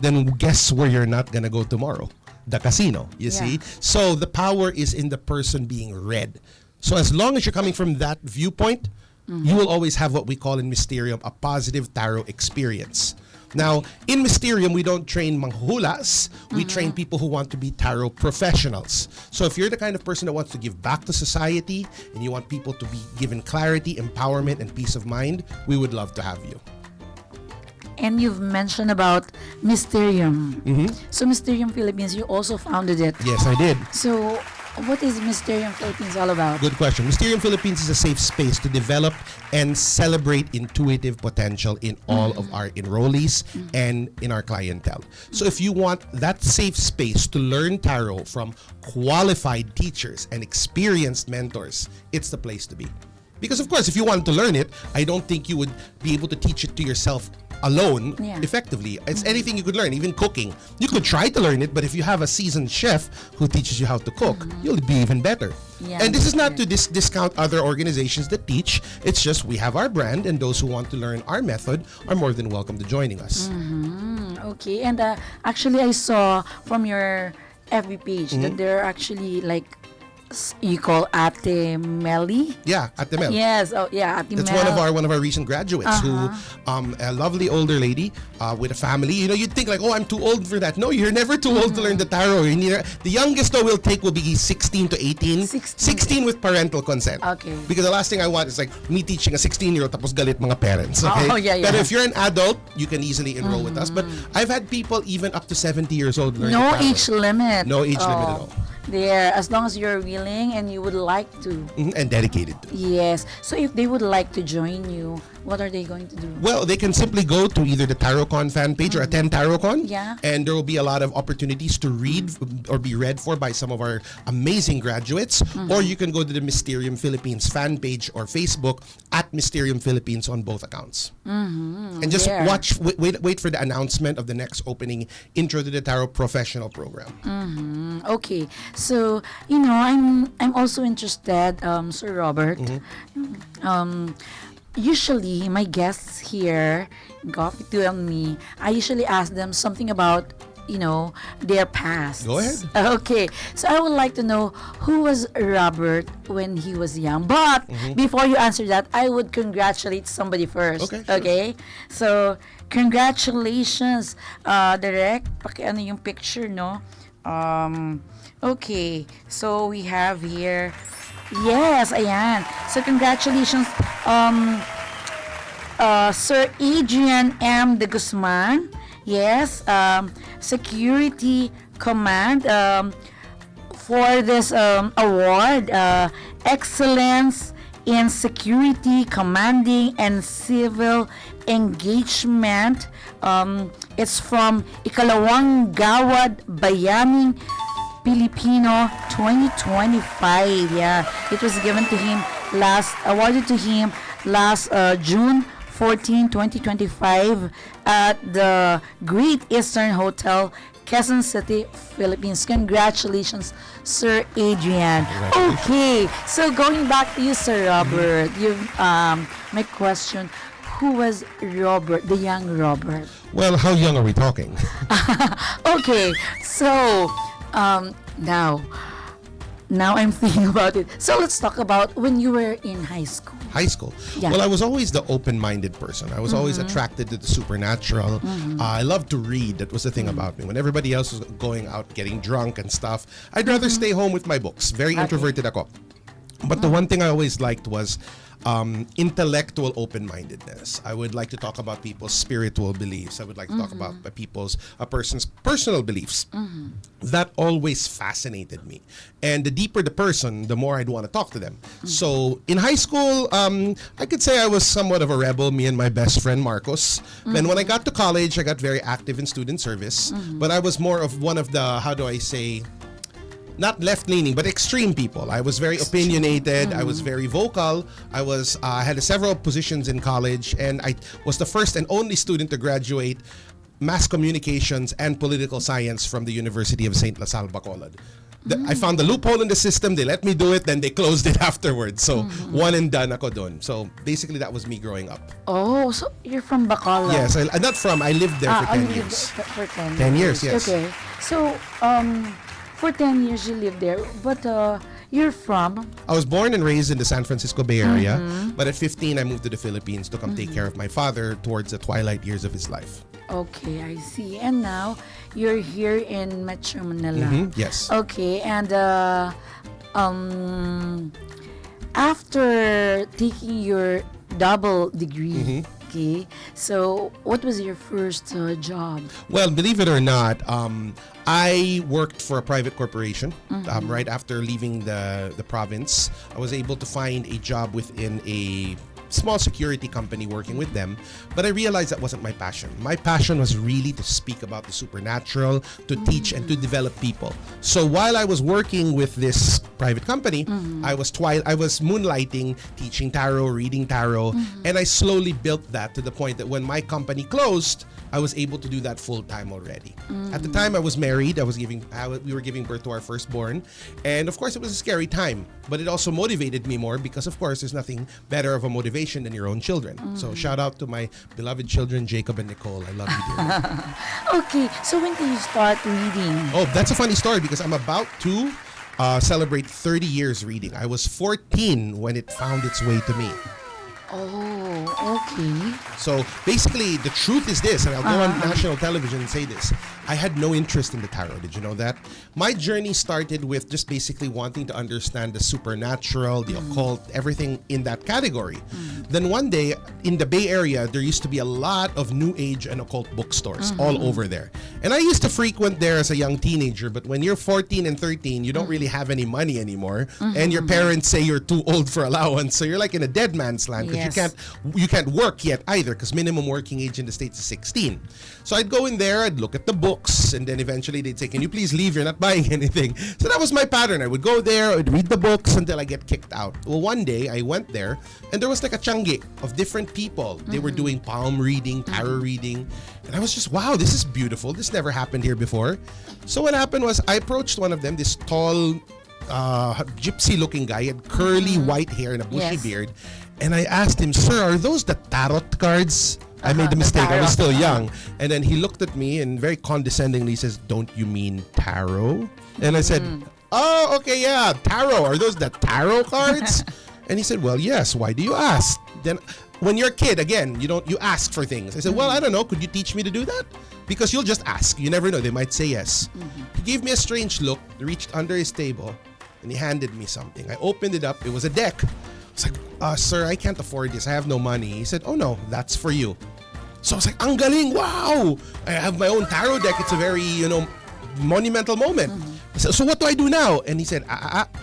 Then guess where you're not gonna go tomorrow? The casino, you see? So the power is in the person being read. So as long as you're coming from that viewpoint, you will always have what we call in Mysterium a positive tarot experience. Now, in Mysterium, we don't train manghuhulas. We train people who want to be tarot professionals. So if you're the kind of person that wants to give back to society and you want people to be given clarity, empowerment, and peace of mind, we would love to have you. And you've mentioned about Mysterium. So Mysterium Philippines, you also founded it. Yes, I did. So what is Mysterium Philippines all about? Good question. Mysterium Philippines is a safe space to develop and celebrate intuitive potential in all of our enrollees and in our clientele. So if you want that safe space to learn tarot from qualified teachers and experienced mentors, it's the place to be. Because of course, if you want to learn it, I don't think you would be able to teach it to yourself alone effectively. It's anything you could learn, even cooking. You could try to learn it, but if you have a seasoned chef who teaches you how to cook, you'll be even better. Yeah, And this is not that's to discount other organizations that teach. It's just we have our brand, and those who want to learn our method are more than welcome to joining us. Okay, and actually I saw from your FB page that there are actually like You call Ate Melly? Yeah, at the Mel. Yes. Oh, yeah, Ate That's Mel. one of our recent graduates who, a lovely older lady with a family. You know, you'd think like, oh, I'm too old for that. No, you're never too old to learn the tarot. The youngest though we'll take will be 16 to 18. 16 with parental consent. Okay. Because the last thing I want is like me teaching a 16-year-old tapos galit mga parents. Okay. Oh, yeah, yeah. But if you're an adult, you can easily enroll with us. But I've had people even up to 70 years old learn No the tarot. age limit. No age limit at all. There, as long as you're willing and you would like to. And dedicated to. Yes. So if they would like to join you, what are they going to do? Well, they can simply go to either the TarotCon fan page or attend TarotCon. Yeah. And there will be a lot of opportunities to read or be read for by some of our amazing graduates. Or you can go to the Mysterium Philippines fan page or Facebook at Mysterium Philippines on both accounts. And just There. wait for the announcement of the next opening Intro to the Tarot professional program. Okay. So, I'm also interested, Sir Robert. Usually, my guests here, Coffee to and me, I usually ask them something about, their past. Go ahead. Okay. So, I would like to know who was Robert when he was young. But, before you answer that, I would congratulate somebody first. Okay, sure. Okay? So, congratulations, Direk. Pakiano yung picture, no? Okay, so we have here, yes, ayan. So congratulations, Sir Adrian M. de Guzman. Yes, Security Command for this award, Excellence in Security Commanding and Civil Engagement. It's from Ikalawang Gawad Bayaning Pilipino 2025. Yeah, it was given to him awarded to him last June 14, 2025 at the Great Eastern Hotel, Quezon City, Philippines. Congratulations, Sir Adrian. Okay, so going back to you, Sir Robert, my question, who was Robert, the young Robert? Well, how young are we talking? Okay, so now I'm thinking about it. So let's talk about when you were in high school. High school. Yeah. Well, I was always the open-minded person. I was always attracted to the supernatural. I loved to read. That was the thing about me. When everybody else was going out getting drunk and stuff, I'd rather stay home with my books. Very introverted ako. But the one thing I always liked was intellectual open-mindedness. I would like to talk about people's spiritual beliefs. I would like to talk about a person's personal beliefs. That always fascinated me. And the deeper the person, the more I'd want to talk to them. So in high school, I could say I was somewhat of a rebel, me and my best friend Marcos. Then when I got to college, I got very active in student service. But I was more of one of the, how do I say, not left-leaning, but extreme people. I was very opinionated. I was very vocal. I had several positions in college, and I was the first and only student to graduate mass communications and political science from the University of St. LaSalle Bacolod. I found the loophole in the system. They let me do it, then they closed it afterwards. So one and done ako dun. So basically, that was me growing up. Oh, so you're from Bacolod? Yes, I lived there for 10 you lived years. For 10 10 years, yes. Okay, so for 10 years you lived there, but you're from? I was born and raised in the San Francisco Bay Area, but at 15 I moved to the Philippines to come take care of my father towards the twilight years of his life. Okay, I see. And now you're here in Metro Manila. Yes. Okay, and after taking your double degree, okay, so what was your first job? Well, believe it or not, I worked for a private corporation right after leaving the province. I was able to find a job within a small security company working with them, but I realized that wasn't my passion. My passion was really to speak about the supernatural, to teach and to develop people. So while I was working with this private company, I was moonlighting, teaching tarot, reading tarot, and I slowly built that to the point that when my company closed, I was able to do that full time already. At the time I was married, we were giving birth to our firstborn, and of course it was a scary time, but it also motivated me more because of course there's nothing better of a motivation than your own children. So shout out to my beloved children, Jacob and Nicole. I love you dearly. Okay, so when did you start reading? Oh, that's a funny story because I'm about to celebrate 30 years reading. I was 14 when it found its way to me. Oh, okay. So basically, the truth is this, and I'll go on national television and say this. I had no interest in the tarot. Did you know that? My journey started with just basically wanting to understand the supernatural, the occult, everything in that category. Then one day, in the Bay Area, there used to be a lot of New Age and occult bookstores all over there. And I used to frequent there as a young teenager, but when you're 14 and 13, you don't really have any money anymore. And your parents say you're too old for allowance. So you're like in a dead man's land because Yes. you can't work yet either because minimum working age in the States is 16. So I'd go in there, I'd look at the books, and then eventually they'd say, can you please leave? You're not buying anything. So that was my pattern. I would go there, I would read the books until I get kicked out. Well, one day I went there and there was like a changi of different people. They were doing palm reading, tarot reading. And I was just, wow, this is beautiful. This never happened here before. So what happened was I approached one of them, this tall, gypsy looking guy, had curly white hair and a bushy Yes. beard. And I asked him, sir, are those the tarot cards? I made the mistake. I was still young. And then he looked at me and very condescendingly says, don't you mean tarot? And I said, oh, okay, yeah, tarot. Are those the tarot cards? And he said, well, yes. Why do you ask? Then when you're a kid, again, you ask for things. I said, well, I don't know. Could you teach me to do that? Because you'll just ask. You never know. They might say yes. He gave me a strange look, reached under his table, and he handed me something. I opened it up. It was a deck. I was like, sir, I can't afford this. I have no money. He said, oh, no, that's for you. So I was like, ang galing, wow. I have my own tarot deck. It's a very, monumental moment. I said, so what do I do now? And he said,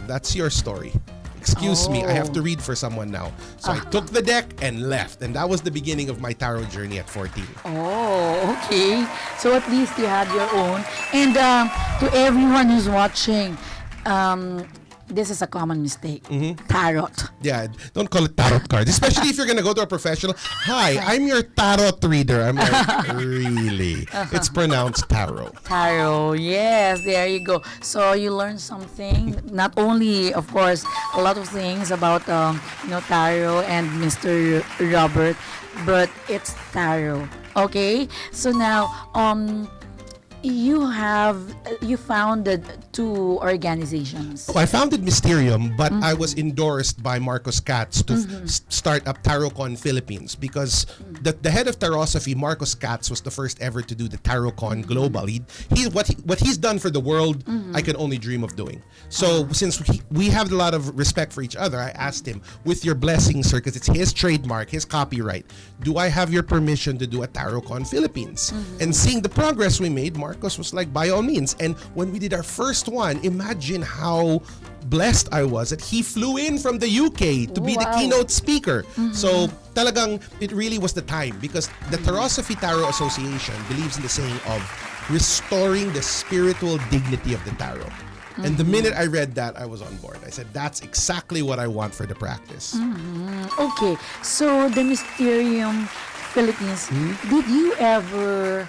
that's your story. Excuse me, I have to read for someone now. So I took the deck and left. And that was the beginning of my tarot journey at 14. Oh, okay. So at least you had your own. And to everyone who's watching, this is a common mistake. Tarot. Yeah, don't call it tarot cards, especially if you're gonna go to a professional. Hi, I'm your tarot reader. I'm like, really? It's pronounced tarot. Tarot, yes, there you go. So you learn something, not only, of course, a lot of things about tarot and Mr. Robert, but it's tarot. Okay, so now you founded two organizations. Oh, I founded Mysterium, but I was endorsed by Marcos Katz to start up TarotCon Philippines because the head of Tarosophy, Marcos Katz, was the first ever to do the TarotCon Global. What he's done for the world, I can only dream of doing. So since we have a lot of respect for each other, I asked him, with your blessing, sir, because it's his trademark, his copyright, do I have your permission to do a TarotCon Philippines? And seeing the progress we made, Marcos was like, by all means. And when we did our first one, imagine how blessed I was that he flew in from the UK to be the Wow. keynote speaker. So talagang it really was the time because the Tarosophy Tarot Association believes in the saying of restoring the spiritual dignity of the tarot. And the minute I read that, I was on board. I said, that's exactly what I want for the practice. Okay, so the Mysterium Philippines, did you ever,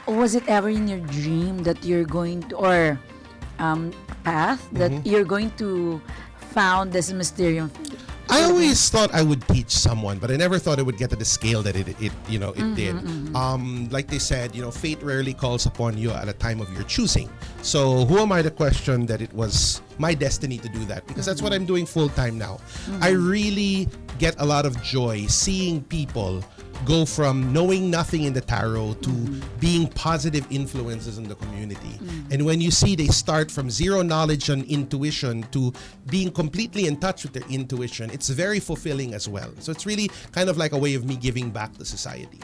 was it ever in your dream that you're going to, or path, that you're going to found this Mysterium Philippines? I always thought I would teach someone, but I never thought it would get to the scale that it did. Like they said, fate rarely calls upon you at a time of your choosing. So who am I to question that it was my destiny to do that? Because that's what I'm doing full time now. I really get a lot of joy seeing people go from knowing nothing in the tarot to being positive influences in the community. And when you see they start from zero knowledge and intuition to being completely in touch with their intuition, it's very fulfilling as well. So it's really kind of like a way of me giving back to society.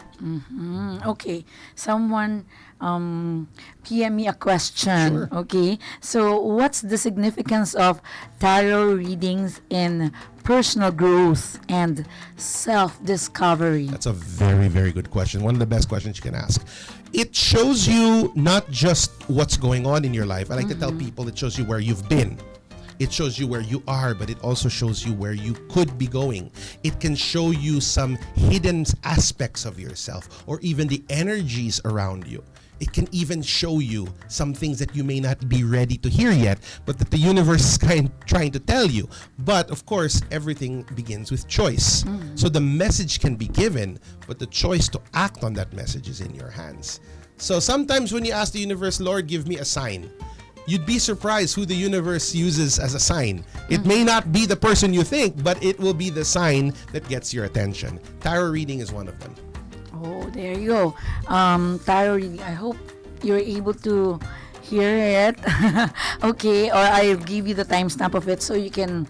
Okay, someone PM me a question. Sure. Okay, so what's the significance of tarot readings in personal growth and self-discovery? That's a very, very good question. One of the best questions you can ask. It shows you not just what's going on in your life. I like to tell people it shows you where you've been. It shows you where you are, but it also shows you where you could be going. It can show you some hidden aspects of yourself or even the energies around you. It can even show you some things that you may not be ready to hear yet, but that the universe is trying to tell you. But of course, everything begins with choice. So the message can be given, but the choice to act on that message is in your hands. So sometimes when you ask the universe, Lord, give me a sign, you'd be surprised who the universe uses as a sign. It may not be the person you think, but it will be the sign that gets your attention. Tarot reading is one of them. Oh, there you go. Tarot reading. I hope you're able to hear it. Okay, or I'll give you the timestamp of it so you can,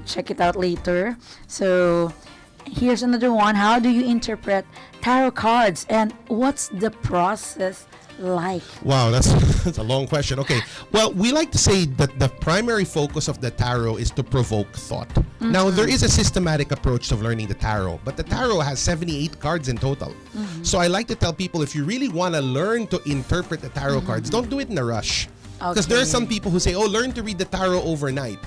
check it out later. So, here's another one. How do you interpret tarot cards and what's the process like? Wow, that's a long question. Okay. Well, we like to say that the primary focus of the tarot is to provoke thought. Now, there is a systematic approach to learning the tarot, but the tarot has 78 cards in total. So I like to tell people, if you really want to learn to interpret the tarot cards, don't do it in a rush. Because there are some people who say, oh, learn to read the tarot overnight.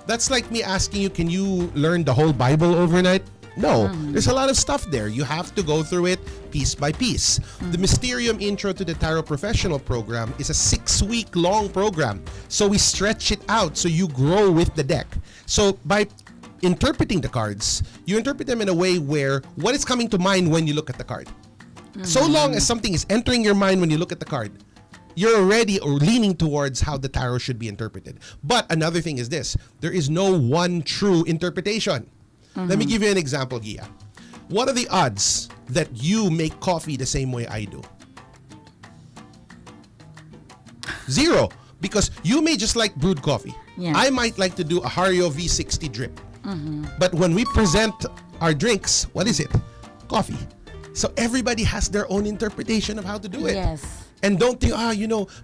That's like me asking you, can you learn the whole Bible overnight? No, there's a lot of stuff there. You have to go through it piece by piece. The Mysterium Intro to the Tarot Professional program is a 6-week long program. So we stretch it out so you grow with the deck. So by interpreting the cards, you interpret them in a way where what is coming to mind when you look at the card. So long as something is entering your mind when you look at the card, you're already leaning towards how the tarot should be interpreted. But another thing is this, there is no one true interpretation. Let me give you an example, Gia. What are the odds that you make coffee the same way I do? 0. Because you may just like brewed coffee. Yeah. I might like to do a Hario V60 drip. But when we present our drinks, what is it? Coffee. So everybody has their own interpretation of how to do it. Yes. And don't think,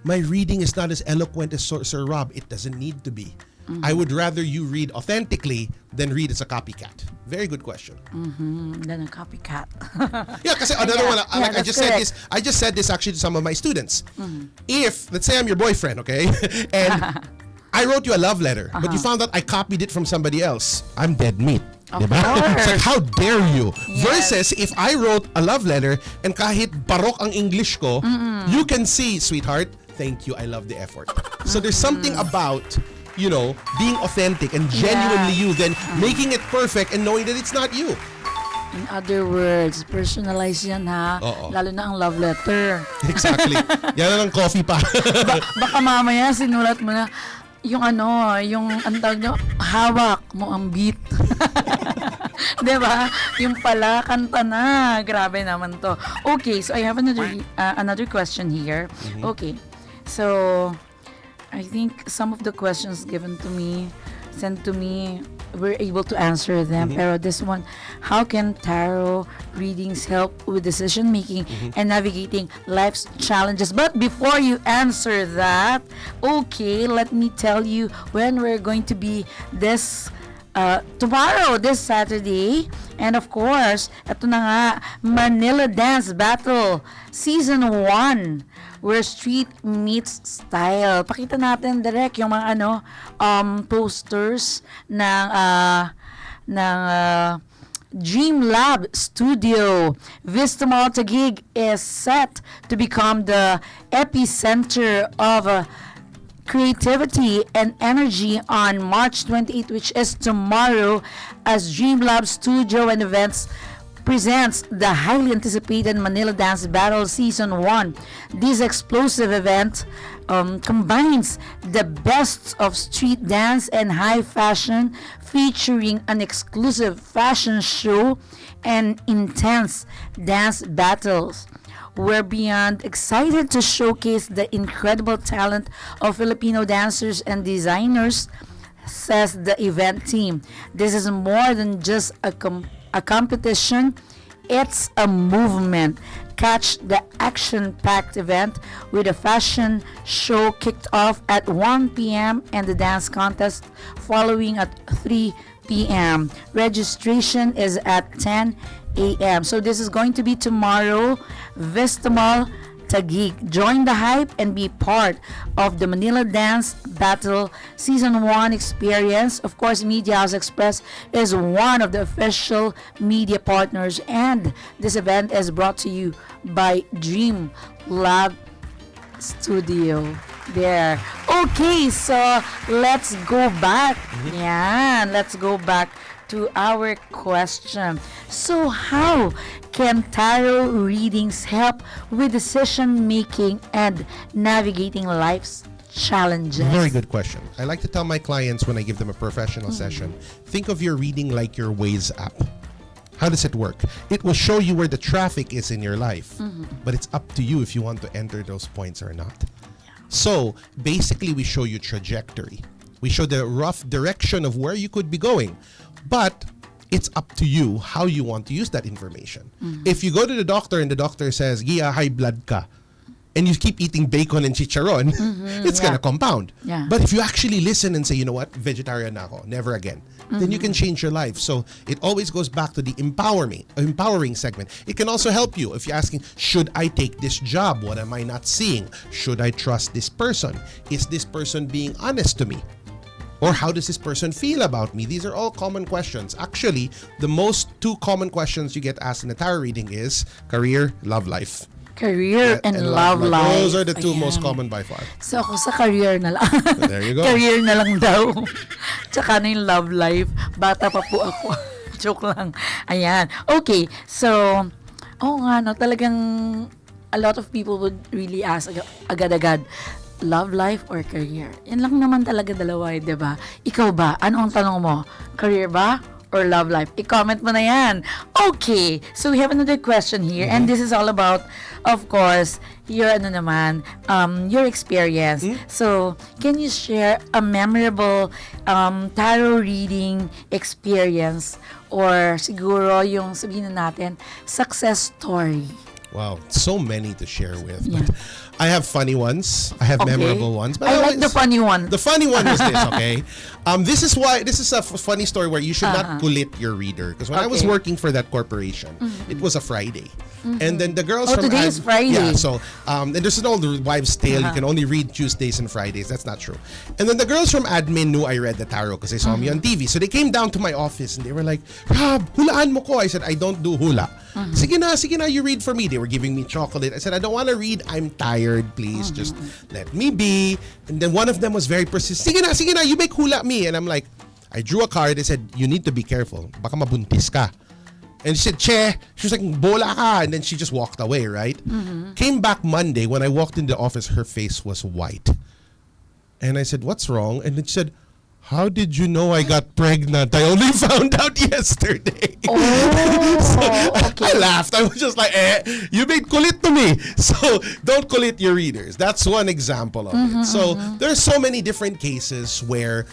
my reading is not as eloquent as Sir Rob. It doesn't need to be. I would rather you read authentically than read as a copycat. Very good question. Then a copycat. Yeah, kasi another one, like that's correct. I just said this actually to some of my students. If, let's say I'm your boyfriend, okay? And I wrote you a love letter, but you found out I copied it from somebody else. I'm dead meat. Diba? It's like, how dare you? Yes. Versus, if I wrote a love letter and kahit barok ang English ko, you can see, sweetheart, thank you, I love the effort. So there's something about, being authentic and genuinely you, then making it perfect and knowing that it's not you. In other words, personalize yan ha. Oo. Lalo na ang love letter. Exactly. Yan na ng coffee pa. Baka mamaya sinulat mo na yung ang tawag nyo, hawak mo ang beat. Diba? Yung pala, kanta na. Grabe naman to. Okay, so I have another question here. Okay, so I think some of the questions sent to me, we're able to answer them. Pero this one, how can tarot readings help with decision making and navigating life's challenges? But before you answer that, okay, let me tell you when we're going to be tomorrow, this Saturday. And of course, ito na nga, Manila Dance Battle Season 1, where street meets style. Pakita natin direct yung mga posters ng Dream Lab Studio. Vista Mall Taguig is set to become the epicenter of creativity and energy on March 28th, which is tomorrow, as Dream Lab Studio and Events presents the highly anticipated Manila Dance Battle Season 1. This explosive event combines the best of street dance and high fashion, featuring an exclusive fashion show and intense dance battles. We're beyond excited to showcase the incredible talent of Filipino dancers and designers, says the event team. This is more than just a competition, it's a movement. Catch the action-packed event with a fashion show kicked off at 1 p.m. and the dance contest following at 3 p.m. Registration is at 10 a.m. So this is going to be tomorrow, Vista Mall Taguig. Join the hype and be part of the Manila Dance Battle Season 1 experience. Of course, Media House Express is one of the official media partners, and this event is brought to you by Dream Lab Studio. There. Okay, so let's go back. Yeah, let's go back to our question. So how can tarot readings help with decision making and navigating life's challenges? Very good question. I like to tell my clients when I give them a professional session, think of your reading like your Waze app. How does it work? It will show you where the traffic is in your life, but it's up to you if you want to enter those points or not. So basically, we show you trajectory. We show the rough direction of where you could be going, but it's up to you how you want to use that information. If you go to the doctor and the doctor says, "Gia, high blood ka," and you keep eating bacon and chicharon, it's yeah. gonna compound. Yeah. But if you actually listen and say, you know what, vegetarian na ako, never again, then you can change your life. So it always goes back to the empowering segment. It can also help you if you're asking, should I take this job? What am I not seeing? Should I trust this person? Is this person being honest to me? Or how does this person feel about me? These are all common questions. Actually, the most two common questions you get asked in a tarot reading is career, love life. Career and love life. Those are the two most Ayan. common by far. So ako sa career na lang. There you go. Career na lang daw. Tsaka na yung love life. Bata pa po ako. Joke lang. Ayan. Okay. So, nga no, talagang a lot of people would really ask agad-agad, love life or career? Yan lang naman talaga dalawa, di ba? Ikaw ba? Ano ang tanong mo? Career ba? Or love life? I-comment mo na yan. Okay, so we have another question here, and this is all about, of course, your your experience. So, can you share a memorable tarot reading experience or siguro yung sabihin na natin, success story? Wow, so many to share with. Yeah. But I have funny ones. I have Okay. memorable ones. But I like the funny one. The funny one is this, okay? This is a funny story where you should not kulit your reader. Because when I was Okay. working for that corporation, it was a Friday. And then the girls Oh, from today is Friday. Yeah, so and there's an old wives' tale. You can only read Tuesdays and Fridays. That's not true. And then the girls from admin knew I read the tarot because they saw me on TV. So they came down to my office and they were like, Rob, hulaan mo ko. I said, I don't do hula. Sige na, you read for me. They were giving me chocolate. I said, I don't want to read. I'm tired. Please, just let me be. And then one of them was very persistent. Sige na, you make hula me. And I'm like, I drew a card. I said, you need to be careful. Baka mabuntis ka. And she said, Che. She was like, bola ka. And then she just walked away, right? Came back Monday. When I walked in the office, her face was white. And I said, what's wrong? And then she said, how did you know I got pregnant? I only found out yesterday. I laughed. I was just like, you made kulit to me. So don't kulit your readers. That's one example of it. So there's so many different cases where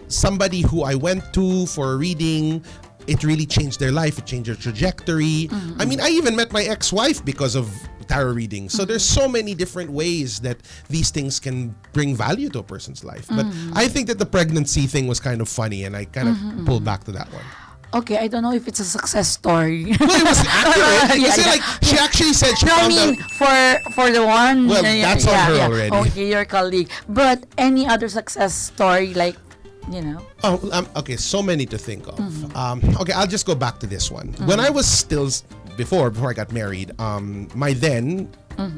somebody who I went to for a reading, it really changed their life. It changed their trajectory. I mean, I even met my ex-wife because of tarot reading. So there's so many different ways that these things can bring value to a person's life. But I think that the pregnancy thing was kind of funny, and I kind of pulled back to that one. Okay, I don't know if it's a success story. No, it was accurate. Yeah, Kasi yeah. like, she actually said she No, I found mean, out. for the one. Well, that's on her already. Okay, your colleague. But any other success story, like, you know? Oh, okay, so many to think of. Okay, I'll just go back to this one. When I was still, before I got married, my then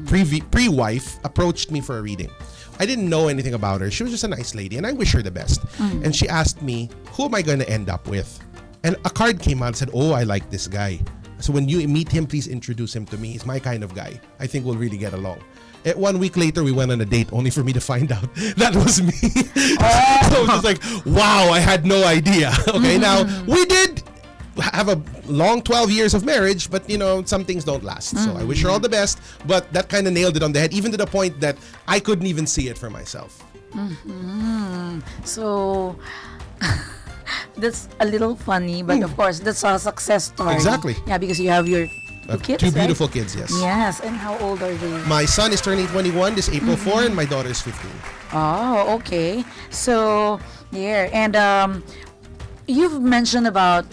pre-wife approached me for a reading. I didn't know anything about her. She was just a nice lady, and I wish her the best. And she asked me, who am I going to end up with? And a card came out and said, oh, I like this guy. So when you meet him, please introduce him to me. He's my kind of guy. I think we'll really get along. 1 week later, we went on a date only for me to find out that was me. So it was just like, wow, I had no idea. Okay, now we did have a long 12 years of marriage, but you know, some things don't last. So I wish her all the best, but that kind of nailed it on the head, even to the point that I couldn't even see it for myself. So, that's a little funny, but of course, that's a success story. Exactly. Yeah, because you have your two kids, Two right? beautiful kids, yes. Yes, and how old are they? My son is turning 21 this April 4, and my daughter is 15. Oh, okay. So, yeah, and you've mentioned about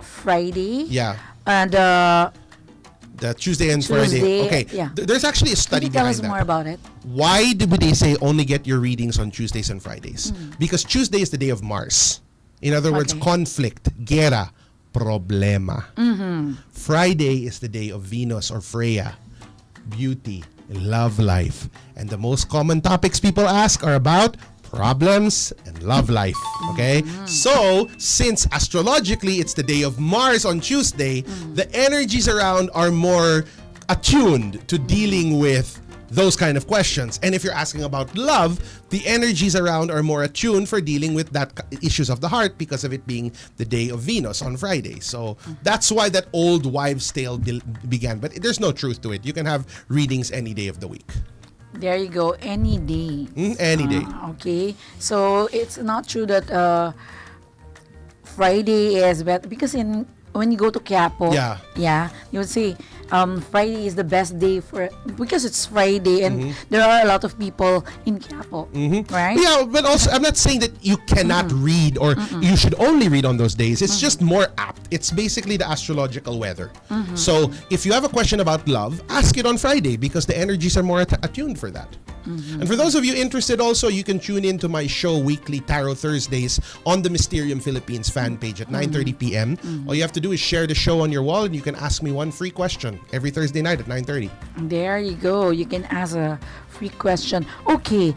Friday. Yeah. And The Tuesday and Friday. Tuesday, Okay. yeah. There's actually a can study you tell behind us that. more about it? Why do they say only get your readings on Tuesdays and Fridays? Because Tuesday is the day of Mars. In other words, Okay. conflict, guerra, problema. Friday is the day of Venus or Freya, beauty, love life. And the most common topics people ask are about problems and love life. Okay? So, since astrologically it's the day of Mars on Tuesday, the energies around are more attuned to dealing with those kind of questions. And if you're asking about love, the energies around are more attuned for dealing with that issues of the heart because of it being the day of Venus on Friday. So that's why that old wives' tale began. But there's no truth to it. You can have readings any day of the week. There you go. Any day. Any day. Okay. So it's not true that Friday is better because when you go to Quiapo, you would say Friday is the best day because it's Friday and there are a lot of people in Quiapo, right? Yeah, but also I'm not saying that you cannot read or you should only read on those days. It's just more apt. It's basically the astrological weather. So if you have a question about love, ask it on Friday because the energies are more attuned for that. And for those of you interested also, you can tune in to my show weekly Tarot Thursdays on the Mysterium Philippines fan page at 9:30 p.m. All you have to do is share the show on your wall and you can ask me one free question every Thursday night at 9:30. There you go. You can ask a free question. Okay.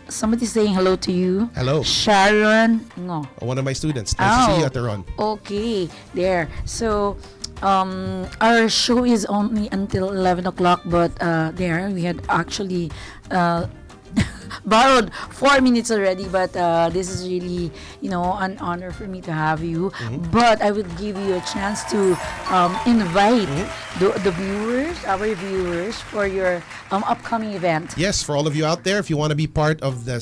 Somebody's saying hello to you. Hello. Sharon. No. One of my students. Nice to see you at the run. Okay. There. So our show is only until 11 o'clock, but there we had actually borrowed 4 minutes already, but this is really, an honor for me to have you. But I will give you a chance to invite the viewers, our viewers, for your upcoming event. Yes, for all of you out there, if you want to be part of the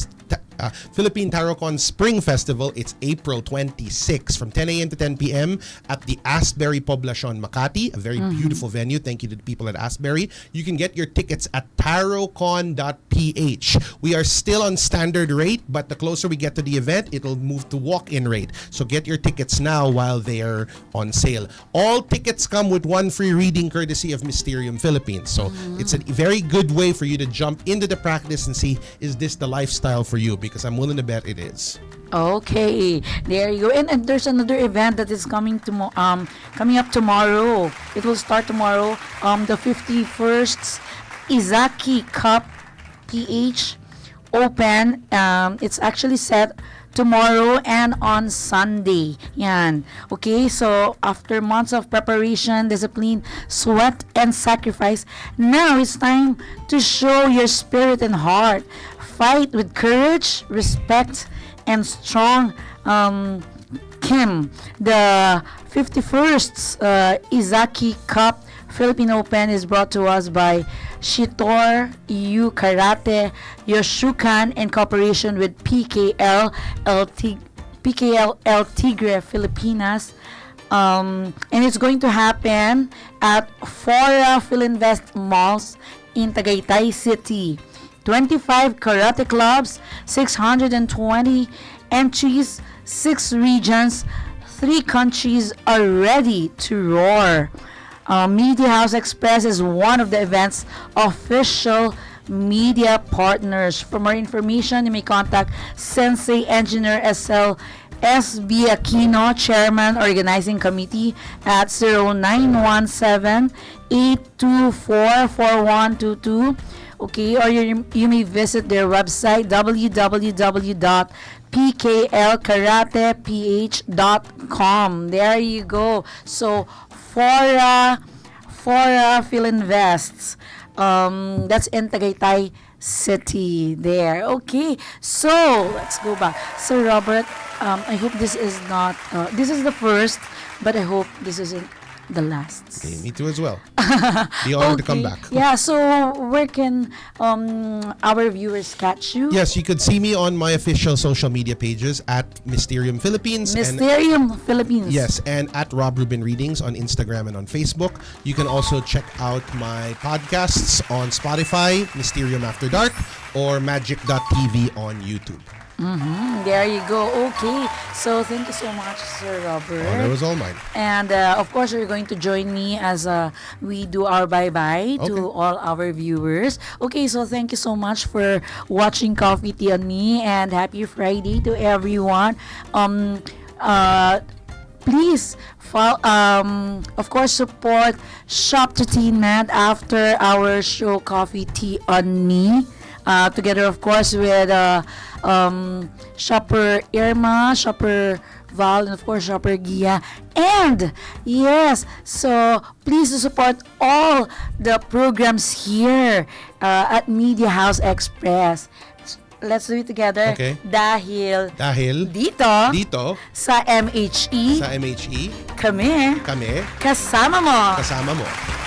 Philippine TarotCon Spring Festival, it's April 26 from 10 a.m. to 10 p.m. at the Asbury Poblacion, Makati, a very beautiful venue. Thank you to the people at Asbury. You can get your tickets at tarotcon.ph. We are still on standard rate, but the closer we get to the event, it'll move to walk-in rate. So get your tickets now while they're on sale. All tickets come with one free reading courtesy of Mysterium Philippines. So it's a very good way for you to jump into the practice and see, is this the lifestyle for you? Because I'm willing to bet it is. Okay, there you go. And there's another event that is coming up tomorrow. It will start tomorrow. The 51st Izaki Cup PH Open. It's actually set tomorrow and on Sunday. Yan. Okay, so after months of preparation, discipline, sweat, and sacrifice, now it's time to show your spirit and heart. Fight with courage, respect, and strong Kim. The 51st Izaki Cup Philippine Open is brought to us by Shitor EU Karate Yoshukan in cooperation with PKL El Tigre Filipinas. And it's going to happen at Fora Philinvest Malls in Tagaytay City. 25 karate clubs, 620 entries, 6 regions, 3 countries are ready to roar. Media House Express is one of the event's official media partners. For more information, you may contact Sensei Engineer SL SB Aquino, Chairman, Organizing Committee at 0917-824-4122. Okay, or you may visit their website www.pklkarateph.com. There you go. So Fora Philinvests. That's in Tagaytay City there. Okay, so let's go back. So Robert, I hope this is not this is the first, but I hope this isn't the last. Okay, me too as well. Be honored to come back. Yeah, so where can our viewers catch you? Yes, you could see me on my official social media pages at Mysterium Philippines. Philippines. Yes, and at Rob Rubin Readings on Instagram and on Facebook. You can also check out my podcasts on Spotify, Mysterium After Dark, or Magic.tv on YouTube. There you go. Okay. So thank you so much, Sir Robert. Oh, that was all mine. And of course, you're going to join me as we do our bye-bye to all our viewers. Okay, so thank you so much for watching Coffee Tea on Me, and happy Friday to everyone. Please of course, support Shop Entertainment after our show Coffee Tea on Me. Together, of course, with Shopper Irma, Shopper Val, and of course, Shopper Gia. And, yes, so please support all the programs here at Media House Express. Let's do it together. Okay. Dahil dito dito sa MHE, sa MHE, kami kami kasama mo. kasama mo.